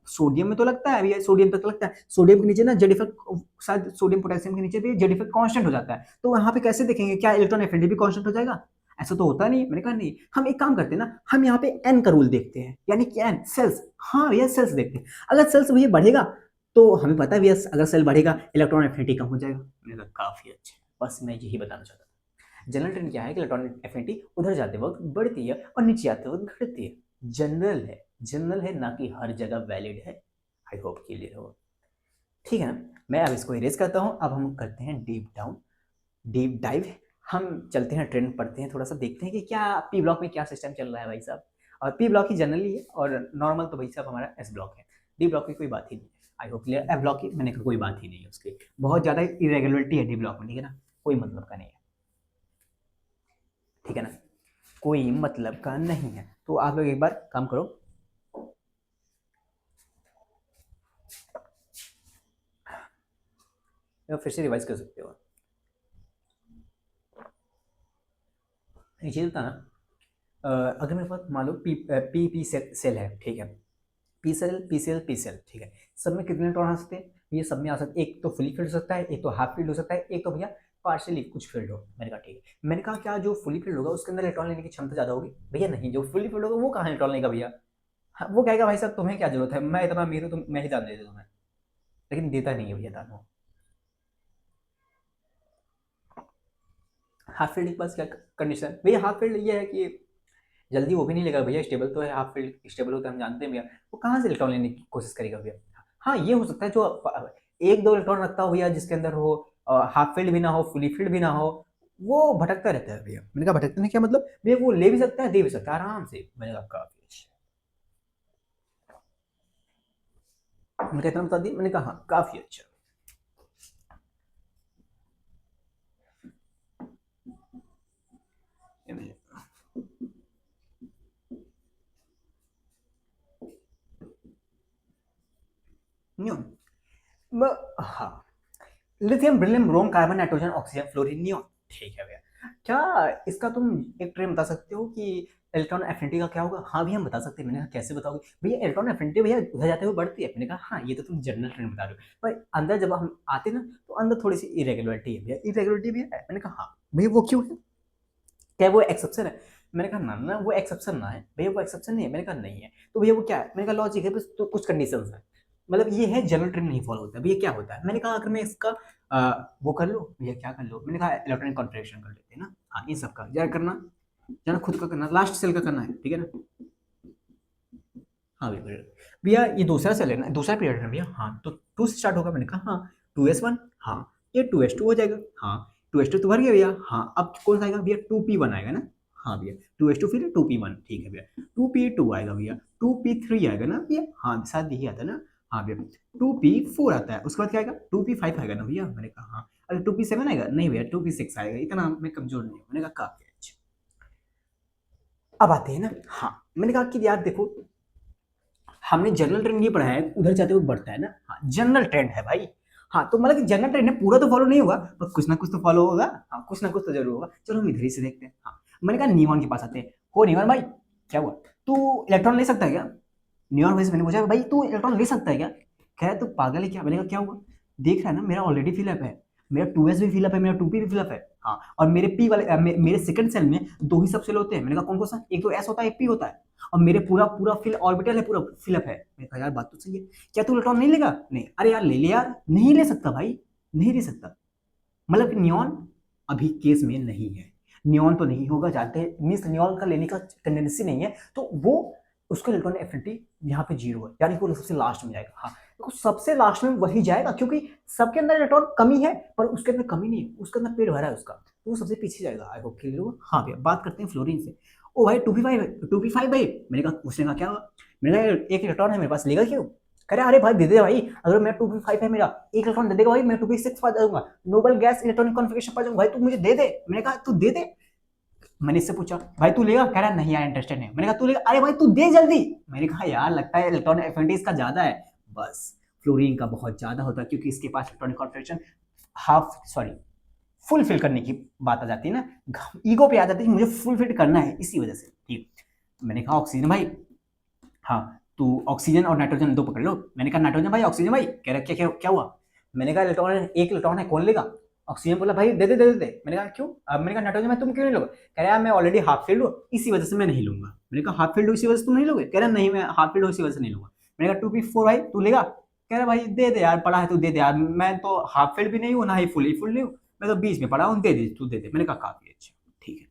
सोडियम में तो लगता है भैया, सोडियम तक लगता है, सोडियम के नीचे ना जेड इफेक्ट शायद सोडियम पोटेशियम के नीचे भी जेड इफेक्ट कांस्टेंट हो जाता है, तो यहाँ पे कैसे देखेंगे क्या इलेक्ट्रॉन एफिनिटी भी कांस्टेंट हो जाएगा? ऐसा तो होता नहीं। मैंने कहा नहीं, हम एक काम करते हैं ना, हम यहाँ पे एन का रूल देखते हैं, यानी कि एन सेल्स, हाँ भैया सेल्स देखते हैं। अगर सेल्स भैया बढ़ेगा तो हमें पता है भैया अगर सेल बढ़ेगा इलेक्ट्रॉन एफिनिटी कम हो जाएगा। मैंने कहा काफी अच्छा, बस मैं यही बताना चाहता था। जनरल ट्रेंड क्या है कि इलेक्ट्रॉन एफिनिटी उधर जाते वक्त बढ़ती है और नीचे आते वक्त घटती है। जनरल है, जनरल है, ना कि हर जगह वैलिड है। आई होप क्लियर हो। ठीक है ना, मैं अब इसको इरेज करता हूँ। अब हम करते हैं डीप डाउन, डीप डाइव। हम चलते हैं ट्रेंड पढ़ते हैं, थोड़ा सा देखते हैं कि क्या पी ब्लॉक में क्या सिस्टम चल रहा है भाई साहब। और पी ब्लॉक ही जनरली है और नॉर्मल तो भाई साहब हमारा एस ब्लॉक है। डी ब्लॉक की कोई बात ही नहीं है। I hope clear. F block की मैंने कहा कोई बात ही नहीं है, उसकी बहुत ज़्यादा इरेगुलरिटी है डी ब्लॉक में, ठीक है ना, कोई मतलब का नहीं है, ठीक है ना, कोई मतलब का नहीं है। तो आप लोग एक बार काम करो, फिर से रिवाइज कर सकते हो। ये था ना अगर मेरे पास मान लो पी सेल है, ठीक है, P cell P cell P cell, ठीक है, सब में कितने इलेक्ट्रॉन आ सकते हैं? ये सब में आ सकते हैं, एक तो फुली फिल्ड हो सकता है, एक तो हाफ फील्ड हो सकता है, एक तो भैया पार्शियली कुछ फील्ड हो। मैंने कहा ठीक है। मैंने कहा क्या जो फुली फील्ड होगा उसके अंदर इलेक्ट्रॉन लेने की क्षमता ज्यादा होगी? भैया नहीं, जो फुली फील्ड होगा वो कहाँ इलेक्ट्रॉन लेगा भैया? हाँ, वो कहेगा भाई साहब तुम्हें क्या जरूरत है, मैं इतना अमीर हूँ तो मैं ही दान दे दूँ तुम्हें, लेकिन देता नहीं है भैया दान वो। हाफ फील्ड के पास क्या कंडीशन भैया? हाफ फील्ड ये है कि जल्दी वो भी नहीं लेगा भैया, स्टेबल तो है, हाफ फील्ड स्टेबल होता है हम जानते हैं भैया, वो कहाँ से इलेक्ट्रॉन लेने की कोशिश करेगा भैया? हाँ ये हो सकता है जो एक दो इलेक्ट्रॉन रखता हो भैया जिसके अंदर हो हाफ फील्ड भी ना हो फुली फील्ड भी ना हो, वो भटकता रहता है भैया। मैंने कहा भटकता नहीं क्या मतलब भैया? वो ले भी सकता है दे भी सकता है आराम से। मैंने कहा काफी अच्छा, मैंने इतना बता दिया। मैंने कहा हाँ काफी अच्छा। हाँ, lithium beryllium boron carbon nitrogen oxygen fluorine neon, ठीक है भैया। क्या इसका तुम एक ट्रेंड बता सकते हो कि इलेक्ट्रॉन एफिनिटी का क्या होगा? हाँ भैया हम बता सकते हैं। मैंने कहा कैसे बताओगे भैया? इलेक्ट्रॉन एफिनिटी भैया उधर जाते हुए बढ़ती है। मैंने कहा हाँ ये तो तुम जनरल ट्रेंड बता रहे हो, पर अंदर जब हम आते हैं ना तो अंदर थोड़ी सी इरेगुलरिटी है भैया, इरेगुलरिटी भी है। मैंने कहा हाँ भैया वो क्यों है, क्या वो एक्सेप्शन है? मैंने कहा ना ना वो एक्सेप्शन ना है भैया, वो एक्सेप्शन नहीं है। मैंने कहा नहीं है तो भैया वो क्या है? मैंने कहा लॉजिक है बस, तो कुछ कंडीशंस है, मतलब ये है जनरल ट्रेंड नहीं फॉलो होता भैया। क्या होता है? मैंने कहा अगर मैं इसका वो कर लो भैया, क्या कर लो? मैंने कहा इलेक्ट्रॉनिक कॉन्ट्रेक्शन कर लेते हैं ना। हाँ इन सब का जरा करना, जरा खुद का करना, लास्ट सेल का करना है, ठीक है ना। हाँ भैया भैया ये दूसरा सेल है ना, दूसरा पीरियड है भैया। हाँ तो टू से स्टार्ट होगा। मैंने कहा हाँ 2s1, हाँ ये 2s2 हो जाएगा। हाँ 2s2 तो भर गया भैया। हाँ अब कौन सा आएगा भैया? 2p1 आएगा ना। हाँ भैया 2s2 फिर 2p1, ठीक है भैया। 2p2 आएगा भैया, 2p3 आएगा ना भैया। हाँ साथ यही आता है ना। हाँ भैया 2p4 आता है, उसके बाद क्या आएगा? 2p5 आएगा ना भैया। मैंने कहा हाँ। अरे 2p7 आएगा? नहीं भैया 2p6 आएगा। इतना मैं कमजोर नहीं हूँ। मैंने कहा काफी अच्छा। अब आते हैं ना, हाँ मैंने कहा कि यार देखो हमने जनरल ट्रेंड ये पढ़ा है उधर जाते हुए बढ़ता है ना। हाँ जनरल ट्रेंड है भाई। हाँ तो मतलब कि जनरल ट्रेंड है, पूरा तो फॉलो नहीं होगा पर कुछ ना कुछ तो फॉलो होगा। हाँ कुछ ना कुछ तो जरूर होगा। चलो हम इधर ही से देखते हैं। हाँ मैंने कहा नियॉन के पास आते हैं। हो नियॉन भाई क्या हुआ? तू इलेक्ट्रॉन ले सकता है क्या? नियॉन भाई से मैंने पूछा भाई तू इलेक्ट्रॉन ले सकता है क्या? कह रहा है तू पागल है क्या? मैंने कहा क्या हुआ? देख रहा है ना मेरा ऑलरेडी फिलअप है, मेरा 2s भी फिलअप है, मेरा 2p भी फिलअप है। हाँ और मेरे p वाले मेरे सेकंड सेल में दो ही सब सेल होते हैं। मैंने कहा कौन कौन सा? एक तो s होता है एक p होता है, और मेरे पूरा पूरा फिल ऑर्बिटल है, पूरा फिलअप है। मैंने कहा यार बात तो सही है, क्या तू इलेक्ट्रॉन नहीं लेगा? नहीं। अरे यार ले ले यार। नहीं ले सकता भाई, नहीं ले सकता। मतलब नियॉन अभी केस में नहीं है। नियॉन तो नहीं होगा, जानते हैं, मीन्स नियॉन का लेने का टेंडेंसी नहीं है, तो वो उसका इलेक्ट्रॉन एफिनिटी यहाँ पे 0 है, यानी कि वो सबसे लास्ट में जाएगा। हाँ, तो सबसे लास्ट में वही जाएगा, क्योंकि सबके अंदर इलेक्ट्रॉन कमी है, पर उसके अंदर कमी नहीं है, उसके अंदर पेट भरा है उसका, तो वो सबसे पीछे जाएगा। आई होप क्लियर हुआ। हाँ भैया, बात करते हैं फ्लोरीन से। ओ भाई 2p5 है, 2p5 भाई। मैंने कहा, उसने कहा क्या हुआ? मैंने कहा एक इलेक्ट्रॉन है मेरे पास, लेगा क्यों? कह रहे अरे भाई दे दे भाई, अगर मैं 2p5 है मेरा, एक इलेक्ट्रॉन दे देगा भाई, मैं 2p6 पा जाऊंगा, नोबल गैस इलेक्ट्रॉनिक कॉन्फ़िगरेशन पा जाऊंगा भाई, तू मुझे दे दे। मैंने कहा तू दे दे। मैंने इससे पूछा भाई तू लेगा? कह रहा नहीं यार इंटरेस्टेड नहीं। मैंने कहा तू लेगा? अरे भाई तू दे जल्दी। मैंने कहा यार लगता है इलेक्ट्रॉनिक एफिनिटी इसका ज्यादा है। बस फ्लोरीन का बहुत ज्यादा होता है, क्योंकि इसके पास इलेक्ट्रॉनिक कॉन्फ़िगरेशन फुल फिल करने की बात आ जाती है ना, ईगो पे आ जाती है कि मुझे फुल फिल करना है, इसी वजह से। ठीक, मैंने कहा ऑक्सीजन भाई, हाँ तू ऑक्सीजन और नाइट्रोजन दो पकड़ लो। मैंने कहा नाइट्रोजन भाई, ऑक्सीजन भाई। कह रहा क्या क्या क्या हुआ? मैंने कहा इलेक्ट्रॉन, एक इलेक्ट्रॉन है, कौन लेगा? ऑक्सीजन बोला भाई दे दे दे दे। मैंने कहा क्यों? अब मैंने कहा नाइट्रोजन भाई तुम क्यों नहीं लोगे? कह रहा है मैं ऑलरेडी हाफ फील्ड हूँ, इसी वजह से मैं नहीं लूंगा। मैंने कहा हाफ फील्ड इसी वजह से तुम नहीं लोगे? कह रहा नहीं मैं हाफ फील्ड इसी वजह से नहीं लूंगा। मैंने कहा 2p4 भाई तू लेगा? कह रहा भाई दे दे यार, पढ़ा है तू दे दे यार, मैं तो हाफ फील्ड भी नहीं हूँ ना ही फुल नहीं हूँ, मैं तो बीच में पढ़ा हूँ, दे दे तू दे दे। मैंने कहा काफी अच्छा, ठीक है।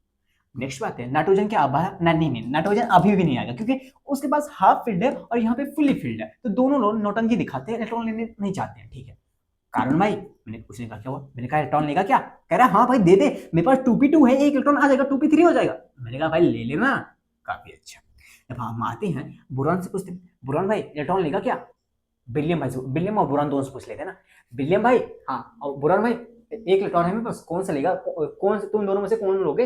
नेक्स्ट बात है नाइट्रोजन क्या अब नहीं, नाइट्रोजन अभी भी नहीं आएगा, क्योंकि उसके पास हाफ फील्ड है और यहाँ पे फुली फील्ड है, तो दोनों लोग नौटंकी दिखाते हैं, इलेक्ट्रॉन लेने नहीं चाहते हैं। ठीक है, कारण भाई, मैंने उसने कहा क्या हुआ? मैंने कहा इलेक्ट्रॉन लेगा क्या? कह रहा हाँ भाई दे दे, मेरे पास 2p2 है, एक इलेक्ट्रॉन आ जाएगा, 2p3 हो जाएगा। मैंने कहा भाई ले लेना, काफी अच्छा। अब हम आते हैं बोरॉन से, पूछते बोरॉन भाई इलेक्ट्रॉन लेगा क्या? विलियम भाई से, विलियम और बोरॉन दोनों से पूछ लेते हैं ना। विलियम भाई, हाँ, और बोरॉन भाई, एक इलेक्ट्रॉन है मेरे पास, कौन सा लेगा? कौन से तुम दोनों में से कौन लोगे?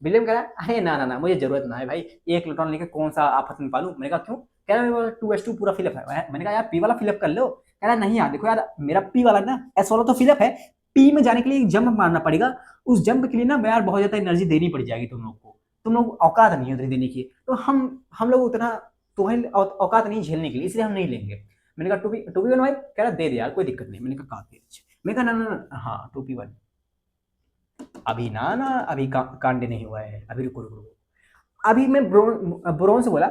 विलियम कह रहा है अरे ना ना ना, मुझे जरूरत ना है भाई, एक इलेक्ट्रॉन लेके कौन सा आफत में पालू। मैंने कहा क्यों? कह रहा है 2s2 पूरा फिलअप है। मैंने कहा यार पी वाला फिलअप कर लो। कह रहा नहीं यार देखो यार, मेरा पी वाला ना, एस वाला तो फिलअप है, पी में जाने के लिए जंप मारना पड़ेगा, उस जंप के लिए ना यार बहुत ज्यादा एनर्जी देनी पड़ जाएगी तुम लोग को, तुम लोग औकात नहीं है उधर देने की, तो हम लोग उतना तुम्हें औकात नहीं झेलने के लिए, इसलिए हम नहीं लेंगे। मैंने कहा 2p1 भाई। कह रहा दे दे यार कोई दिक्कत नहीं। मैंने कहा काफी अच्छा। मैंने कहा ना ना ना, हाँ 2p1 अभी ना ना, अभी कांडे नहीं हुआ है, अभी रुको रुको रुको। अभी मैं बुरॉन से बोला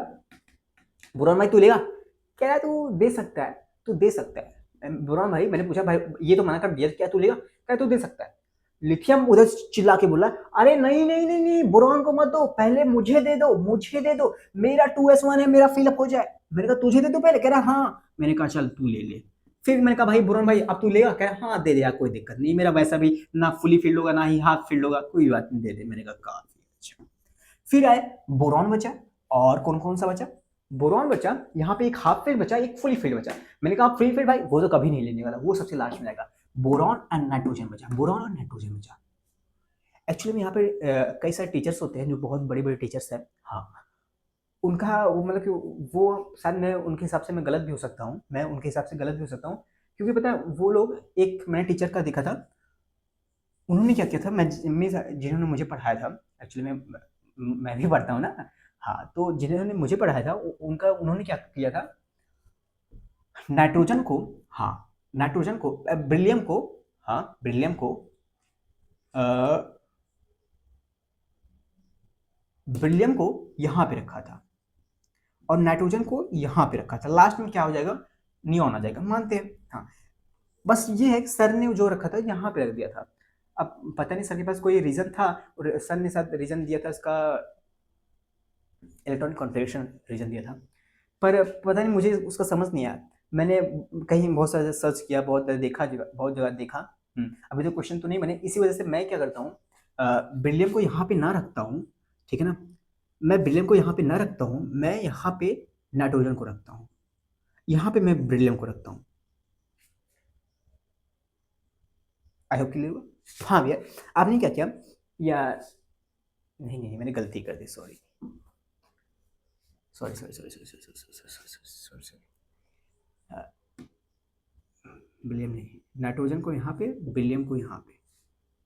बुरॉन भाई तू लेगा? कह रहा है तू दे सकता है, तू दे सकता है। बुरॉन भाई, मैंने पूछा भाई ये तो मना कर दिया, क्या तू लेगा? कह तू दे सकता है। लिथियम उधर चिल्ला के बोला अरे नहीं नहीं नहीं नहीं, बुरॉन को मत दो, पहले मुझे दे दो, मुझे दे दो, मेरा 2s1 है, मेरा फिलअप हो जाए। मैंने कहा तुझे दे दो पहले। कह रहा हाँ। मैंने कहा चल तू ले ले। फिर मैंने कहा भाई बुरॉन भाई अब तू लेगा? कह रहा हाँ दे दे यार, कोई दिक्कत नहीं, मेरा वैसा भी ना फुली फील्ड होगा ना ही हाफ फील्ड होगा, कोई बात नहीं दे दे। मैंने कहा काफी अच्छा। फिर आए बोरॉन बचा, और कौन कौन सा बचा? बोरॉन बचा, यहाँ पे एक हाफ फील्ड बचा, एक फुली फील्ड बचा। मैंने कहा फ्री फील्ड भाई वो तो कभी नहीं लेने वाला, वो सबसे लास्ट में जाएगा। बोरॉन एंड नाइट्रोजन बचा, बोरॉन और नाइट्रोजन बचा। एक्चुअली में यहाँ पे कई सारे टीचर्स होते हैं जो बहुत बड़े बड़े टीचर्स हैं। हाँ, उनका वो मतलब कि वो शायद मैं उनके हिसाब से मैं गलत भी हो सकता हूँ, मैं उनके हिसाब से गलत भी हो सकता हूँ, क्योंकि पता है वो लोग, एक मैंने टीचर का देखा था, उन्होंने क्या किया था, जिन्होंने मुझे पढ़ाया था, एक्चुअली मैं भी पढ़ता हूँ ना। हाँ, तो जिन्होंने मुझे पढ़ाया था उनका, उन्होंने क्या किया था, नाइट्रोजन को, हाँ नाइट्रोजन को, ब्रिलियम को, हाँ ब्रिलियम को, ब्रिलियम को यहाँ पे रखा था और नाइट्रोजन को यहाँ पे रखा था। लास्ट में क्या हो जाएगा? नियॉन आ जाएगा, मानते हैं। हाँ, बस ये है कि सर ने जो रखा था यहाँ पे रख दिया था। अब पता नहीं सर के पास कोई रीजन था, और सर ने साथ रीजन दिया था इसका, इलेक्ट्रॉनिक कॉन्फ़िगरेशन रीजन दिया था, पर पता नहीं मुझे उसका समझ नहीं आया। मैंने कहीं बहुत सारा सर्च किया, बहुत देखा, बहुत जगह देखा। अभी तो क्वेश्चन तो नहीं बने, इसी वजह से मैं क्या करता हूँ, बिलियम को यहाँ पे ना रखता हूँ, ठीक है ना, मैं बिलियम को यहाँ पे ना रखता हूँ, मैं यहाँ पे नाइट्रोजन को रखता हूँ, यहाँ पे मैं ब्रिलियम को रखता हूँ। आई होप क्लियर हुआ। हाँ भैया, आपने क्या किया, या नहीं नहीं मैंने गलती कर दी, sorry sorry sorry sorry sorry sorry sorry sorry, William नहीं, नाइट्रोजन को यहाँ पे, विलियम को यहाँ पे,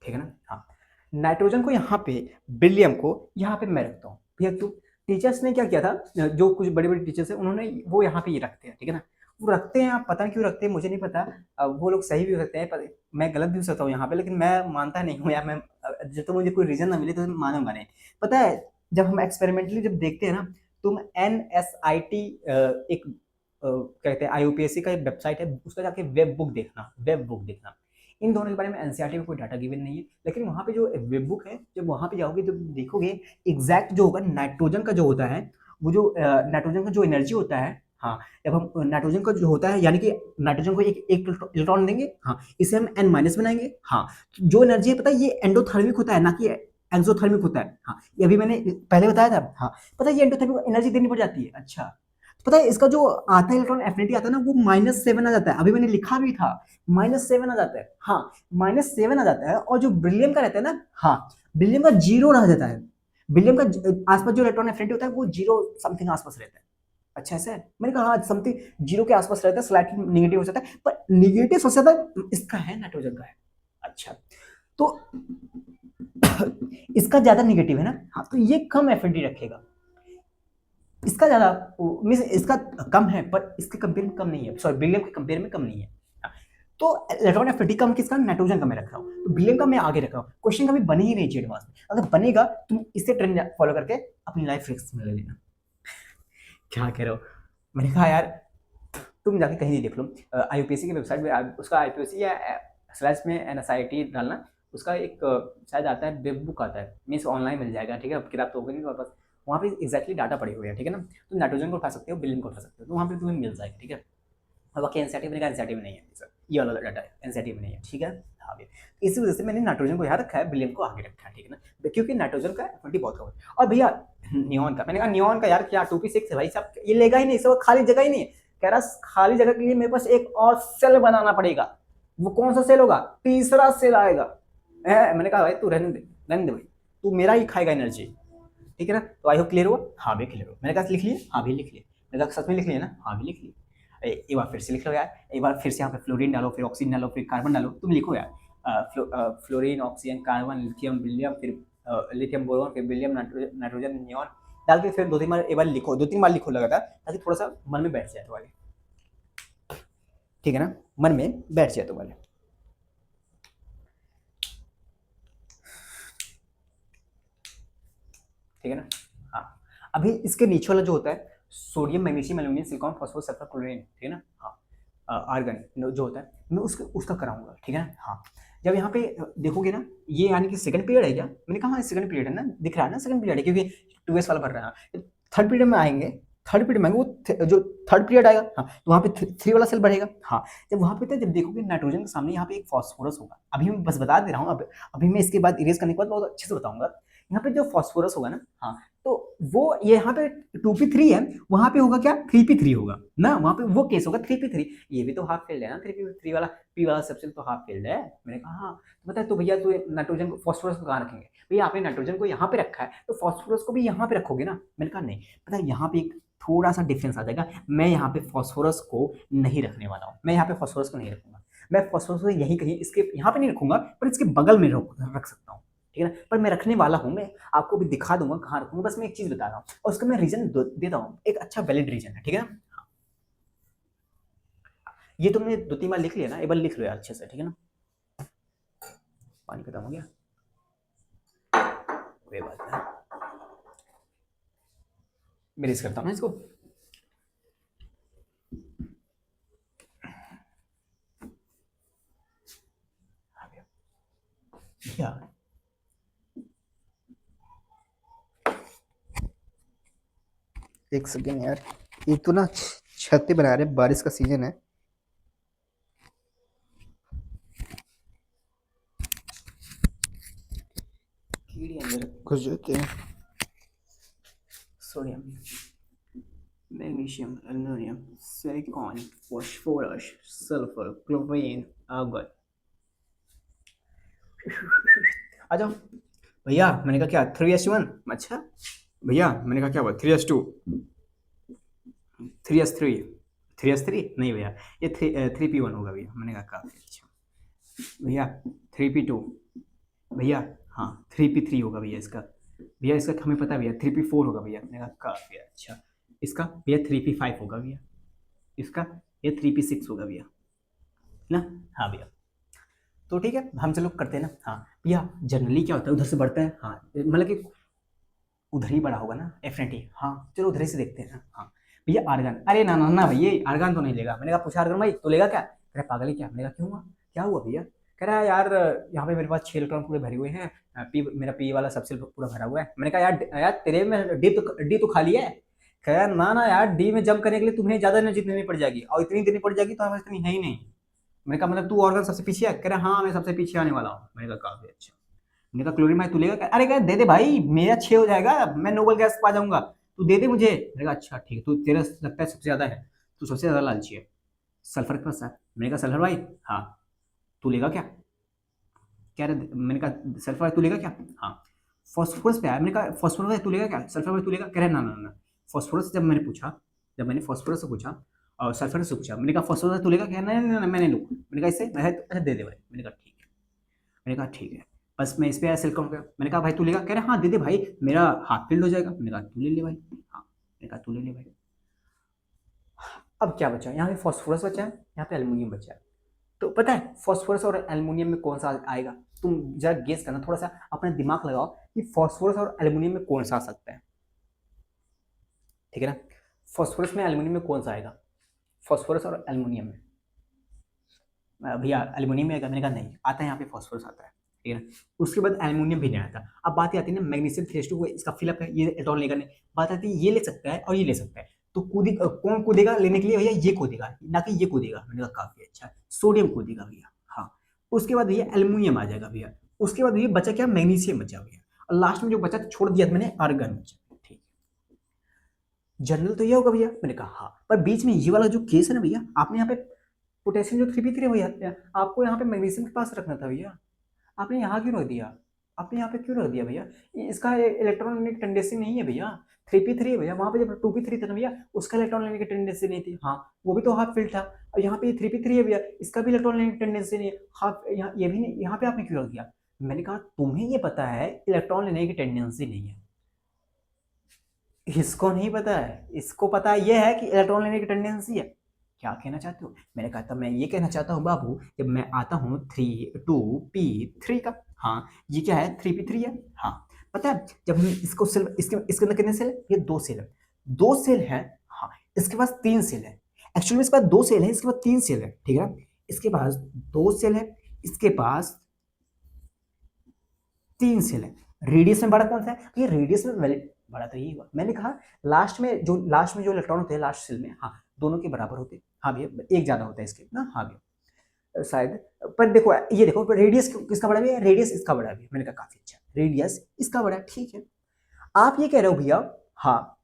ठीक है ना। हाँ, नाइट्रोजन को यहाँ पे, विलियम को यहाँ पे मैं रखता हूँ भैया। तो टीचर्स ने क्या किया था, जो कुछ बड़े बड़े टीचर्स हैं उन्होंने वो यहाँ पे ये रखते हैं, ठीक है ना, वो रखते हैं, आप पता नहीं क्यों रखते हैं, मुझे नहीं पता। वो लोग सही भी हो सकते हैं, पर मैं गलत भी हो सकता हूँ यहाँ पे, लेकिन मैं मानता नहीं हूँ यार, मैं जब तो मुझे कोई रीजन ना मिले तो मानूंगा नहीं। पता है, जब हम एक्सपेरिमेंटली जब देखते हैं ना, तुम NSIT, एक कहते हैं IUPAC का एक वेबसाइट है, उसका जाके वेब बुक देखना, वेब बुक देखना, इन दोनों के बारे में एनसीईआरटी में कोई डाटा गिवन नहीं है, लेकिन वहाँ पे जो वेब बुक है, जब वहाँ पे जाओगे तो देखोगे एग्जैक्ट जो होगा नाइट्रोजन का जो होता है, वो जो नाइट्रोजन का जो एनर्जी होता है, हाँ, जब हम नाइट्रोजन का जो होता है, यानी कि नाइट्रोजन को एक इलेक्ट्रॉन देंगे, हाँ, इसे हम n माइनस बनाएंगे, हाँ, जो एनर्जी है पता है ये एंडोथर्मिक होता है, ना कि एक्सोथर्मिक होता है, हाँ, ये अभी मैंने पहले बताया था, हाँ, पता है ये एंडोथर्मिक एनर्जी देनी पड़ जाती है। अच्छा, पता है इसका जो आता है इलेक्ट्रॉन एफिनिटी आता है ना, वो -7 आ जाता है, अभी मैंने लिखा भी था, -7 आ जाता है, हाँ, -7 आ जाता है, और जो ब्रिलियम का रहता है ना, हाँ, ब्रिलियम का 0 रह जाता है, ब्रिलियम का आसपास जो इलेक्ट्रॉन एफिनिटी होता है वो 0 समथिंग आसपास रहता है। अच्छा ऐसा है, मैंने कहा हाँ समथिंग 0 के आसपास रहता है, स्लाइटली निगेटिव हो जाता है, पर निगेटिव सबसे ज्यादा इसका है, नाइट्रोजन का है। अच्छा, तो इसका ज्यादा निगेटिव है ना, हाँ, तो ये कम एफिनिटी रखेगा, इसका ज्यादा मींस इसका कम है, पर इसके कंपेयर में कम नहीं है, सॉरी ब्रिलियम के कंपेयर में कम नहीं है। तो इलेक्ट्रॉन एफिनिटी कम किसका, नाइट्रोजन का मैं रख रहा हूँ, तो ब्रिलियम का मैं आगे रख रहा हूँ। क्वेश्चन कभी बने ही नहीं चाहिए एडवांस में, अगर बनेगा तुम इससे ट्रेंड फॉलो करके अपनी लाइफ रिस्क में ले लेना। क्या कह रहे हो, मैंने कहा यार तुम जाके कहीं नहीं देख लो, आईयूपीएससी की वेबसाइट में उसका आईयूपीएससी या स्लैश में एनएसआईटी डालना, उसका एक शायद आता है वेब बुक आता है, मीन्स ऑनलाइन मिल जाएगा, ठीक है, किताब तो होगी नहीं तुम्हारे पास, वहाँ पे एक्जैक्टली डाटा पड़े हुए हैं, ठीक है ना, तो नाइट्रोजन को उठा सकते हो, बिलियन को उठा सकते हो, तो वहाँ पे तुम्हें मिल जाएगा, ठीक है। और बाकी एनसीईआरटी में एनसीईआरटी में नहीं है सर, ये वाला डाटा है एनसीईआरटी में नहीं है, ठीक है। हाँ भैया, इसी वजह से मैंने नाइट्रोजन को यहाँ रखा है, बिलियन को आगे रखा है, ठीक है ना, क्योंकि नाइट्रोजन का एफिनिटी बहुत कम है। और भैया नियॉन का, मैंने कहा नियॉन का यार क्या 2p6 है भाई साहब, ये लेगा ही नहीं, सब खाली जगह ही नहीं है, कह रहा खाली जगह के लिए मेरे पास एक और सेल बनाना पड़ेगा, वो कौन सा सेल होगा, तीसरा सेल आएगा। मैंने कहा भाई तू रहने दे भाई, तू मेरा ही खाएगा एनर्जी, ठीक है ना। तो आई होप क्लियर हुआ, हाँ भी क्लियर हुआ, मैंने कहा लिख लिया, हाँ भी लिख लिया, मैंने कहा सच में लिख लिया ना, हाँ भी लिख लिया। एक बार फिर से लिख लो यार, एक बार फिर से यहाँ पे फ्लोरीन डालो, फिर ऑक्सीजन डालो, फिर कार्बन डालो, तुम लिखो यार, fluorine, oxygen, carbon, lithium, William, फिर लिथियम बोरोन, फिर विलियम, नाइट्रोजन, नियॉन डाल के फिर 2-3 बार एक बार लिखो, 2-3 बार लिखो लगातार, ताकि थोड़ा सा मन में बैठ जाए तुम्हारे, ठीक है ना, मन में बैठ जाए तुम्हारे। ठीक है ना, हाँ। अभी इसके नीचे वाला जो होता है sodium, magnesium, aluminium, silicon, phosphorus, sulphur, chlorine, ठीक है ना, हाँ, आर्गन जो होता है, मैं उसका कराऊंगा, ठीक है ना, हाँ। जब यहाँ पे देखोगे ना, ये यानी कि सेकंड पीरियड है क्या, मैंने कहा हाँ सेकंड पीरियड है ना, दिख रहा है ना सेकंड पीरियड है, क्योंकि 2s वाला भर रहा है। थर्ड पीरियड में आएंगे, थर्ड पीरियड में वो जो थर्ड पीरियड आएगा, हाँ, तो वहाँ पे 3 वाला सेल बढ़ेगा, हाँ। जब वहाँ पे जब देखोगे नाइट्रोजन के सामने यहाँ पे एक फास्फोरस होगा, अभी मैं बस बता दे रहा हूँ, अभी मैं इसके बाद इरेज करने के बाद बहुत अच्छे से बताऊंगा। यहाँ पे जो फास्फोरस होगा ना, हाँ, तो वो ये यहाँ पे 2p3 है, वहां पे होगा क्या 3p3 होगा ना, वहां पे वो केस होगा 3p3, ये भी तो हाफ फील्ड है ना, 3p3 वाला, पी वाला सबसे तो हाफ फील्ड है। मैंने कहा हाँ, तो पता है, तो भैया तो नाइट्रोजन को, फास्फोरस को कहाँ रखेंगे भैया, आपने नाइट्रोजन को यहाँ पे रखा है, तो फास्फोरस को भी यहाँ पे रखोगे ना। मैंने कहा नहीं, पता है यहाँ पे एक थोड़ा सा डिफरेंस आ जाएगा, मैं यहाँ पे फास्फोरस को नहीं रखने वाला हूँ, मैं यहाँ पे फास्फोरस को नहीं रखूंगा, मैं फास्फोरस को यहीं कहीं इसके यहाँ पे नहीं रखूंगा, पर इसके बगल में रख सकता हूँ, ठीक है ना, पर मैं रखने वाला हूँ, मैं आपको भी दिखा दूंगा कहाँ रखूंगा, बस मैं एक चीज बता रहा हूँ, और उसका मैं रीजन देता हूँ, एक अच्छा वैलिड रीजन है, ठीक है ना। ये तुमने 2-3 बार लिख लिया ना, एक बार लिख लो यार अच्छे से, ठीक है ना। पानी खत्म हो गया, वे बात है, मैं रेस करता हूँ ना इसको, यार एक सेकेंड यार, ये तो ना छत पे बना रहे, बारिश का सीजन है, कीड़े अंदर घुस जाते हैं। Sodium, magnesium, aluminium, silicon, phosphorus, sulphur, chlorine, argon. आ जाओ भैया, मैंने कहा क्या 3s1, अच्छा भैया मैंने कहा क्या हुआ 3s2, 3s3, 3s3 नहीं भैया, ये 3p1 होगा भैया, मैंने कहा काफी अच्छा भैया, 3p2 भैया, हाँ 3p3 होगा भैया, भैया इसका हमें पता है भैया 3p4 होगा भैया, मैंने कहा काफी अच्छा, इसका भैया 3p5 होगा भैया, इसका ये 3p6 होगा भैया ना, हाँ भैया। तो ठीक है, हम चलो करते हैं ना, हाँ भैया जनरली क्या होता है उधर से बढ़ता है, हाँ मतलब कि उधर ही बड़ा होगा ना एफिनिटी, हाँ चलो उधर ही से देखते हैं ना, हाँ भैया आर्गन, अरे ना भैया आर्गन तो नहीं लेगा, मैंने कहा पूछा आर्गन भाई तो लेगा क्या, अरे पागल ही क्या, मैंने कहा क्यों हुआ, क्या हुआ भैया, कह रहा है यार यहाँ पे मेरे पास 6 इलेक्ट्रॉन पूरे भरे हुए हैं, पी मेरा पी वाला सबसे पूरा भरा हुआ है। मैंने कहा यार तेरे में डी तो खाली है। कह रहा ना ना यार, डी में जंप करने के लिए तुम्हें ज्यादा एनर्जी देनी पड़ जाएगी, और इतनी देनी पड़ जाएगी तो हमारे पास इतनी है ही नहीं। मैंने कहा मतलब तू ऑर्गन सबसे पीछे है? कह रहा हाँ मैं सबसे पीछे आने वाला हूँ। मैंने कहा काफी अच्छा। मैंने कहा क्लोरीन भाई तू लेगा? अरे कह दे दे भाई, मेरा 6 हो जाएगा, मैं नोबल गैस पा जाऊंगा, तू दे दे मुझे। मैंने कहा अच्छा ठीक है, तू तेरा लगता है सबसे ज्यादा है, तू सबसे ज्यादा लालची है, सल्फर के पास है। मैंने कहा सल्फर भाई हाँ तू लेगा क्या? कह रहे, मैंने कहा सल्फर भाई तू लेगा क्या? हाँ। फॉस्फोरस पे आया, मैंने कहा फॉस्फोरस भाई तू लेगा क्या? सल्फर भाई तू लेगा? कह रहे ना ना ना। फॉस्फोरस जब मैंने फॉस्फोरस से पूछा और सल्फर से पूछा, मैंने कहा फॉस्फोरस तू लेगा क्या? नहीं नहीं नहीं, मैं नहीं लूंगा। मैंने कहा इससे अच्छा दे दे भाई। मैंने कहा ठीक है। मैंने कहा ठीक है। बस मैं इस पे आया सिलिकॉन पे। मैंने कहा भाई तू लेगा? कह रहा हाँ दे दे भाई, मेरा हाफ फिल्ड हो जाएगा। मैंने कहा तू ले ले भाई। हाँ मैंने कहा तू ले ले भाई। अब क्या बचा? यहाँ पे फॉस्फोरस बचा है, यहाँ पे एल्यूमिनियम बचा है। तो पता है फॉस्फोरस और एल्युमिनियम में कौन सा आएगा? तुम जरा गेस करना, थोड़ा सा अपना दिमाग लगाओ कि फॉस्फोरस और एल्युमिनियम में कौन सा आ सकता है। ठीक है ना? फॉस्फोरस में एल्युमिनियम में कौन सा आएगा? फॉस्फोरस और एल्युमिनियम में भैया एल्युमिनियम में आएगा? मैंने कहा नहीं आता है, यहाँ पे फॉस्फोरस आता है। ठीक है ना? उसके बाद एल्युमिनियम भी नहीं आता। अब बात आती है ना मैग्नीशियम 3s2, इसका फिलअप है, ये इलेक्ट्रॉन लेगा नहीं। बात आती है ये ले सकता है और ये ले सकता है, तो कौन कूदेगा लेने के लिए? भैया ये कूदेगा, ना कि ये कूदेगा। मैंने कहा काफी अच्छा, सोडियम कूदेगा भैया। हाँ। उसके बाद भैया एल्युमिनियम आ जाएगा भैया। उसके बाद भैया बचा क्या? मैग्नीशियम बचा भैया। और लास्ट में जो बचा छोड़ दिया था मैंने, आर्गन बचा। ठीक। जनरल तो ये होगा भैया। मैंने कहा हाँ, पर बीच में ये वाला जो केस है ना भैया, आपने यहाँ पे पोटेशियम जो 3p3 भैया, आपको यहाँ पे मैग्नीशियम के पास रखना था भैया, आपने यहाँ क्यों रख दिया? आपने यहाँ पे क्यों रख दिया भैया? इसका इलेक्ट्रॉन लेने की टेंडेंसी नहीं है भैया, 3p3 है भैया। वहां पे जब 2p3 था ना भैया, उसका इलेक्ट्रॉन लेने की टेंडेंसी नहीं थी। हाँ वो भी तो हाफ फील्ड था। और यहाँ पे 3p3 है भैया, इसका भी इलेक्ट्रॉन लेने की टेंडेंसी नहीं है। हाफ यहाँ ये भी नहीं, यहाँ पे आपने क्यों रख दिया? मैंने कहा तुम्हें ये पता है इलेक्ट्रॉन लेने की टेंडेंसी नहीं है, इसको नहीं पता है, इसको पता है ये है कि इलेक्ट्रॉन लेने की टेंडेंसी है। क्या कहना चाहते हो? मैंने कहा था मैं ये कहना चाहता हूँ बाबू, जब मैं आता हूँ 2p3 का, हाँ ये क्या है? 3p3 है। हाँ पता है जब हम इसको सेल, इसके अंदर कितने सेल है? ये 2 सेल है। 2 सेल है। हाँ इसके पास 3 सेल है। एक्चुअली इसके पास 2 सेल है, इसके पास 3 सेल है। ठीक है? इसके पास 2 सेल है, इसके पास 3 सेल है। रेडियस में बड़ा कौन सा है? ये रेडियस में बड़ा तो यही हुआ। मैंने कहा लास्ट में जो इलेक्ट्रॉन होते हैं लास्ट सेल में, हाँ दोनों के बराबर होते हैं। हाँ भैया एक ज्यादा होता है इसके ना। हाँ भैया शायद, पर देखो ये देखो रेडियस किसका बड़ा है? रेडियस इसका बड़ा है। मैंने कहा काफी अच्छा, रेडियस इसका बड़ा है। ठीक है, आप ये कह रहे हो भैया हाँ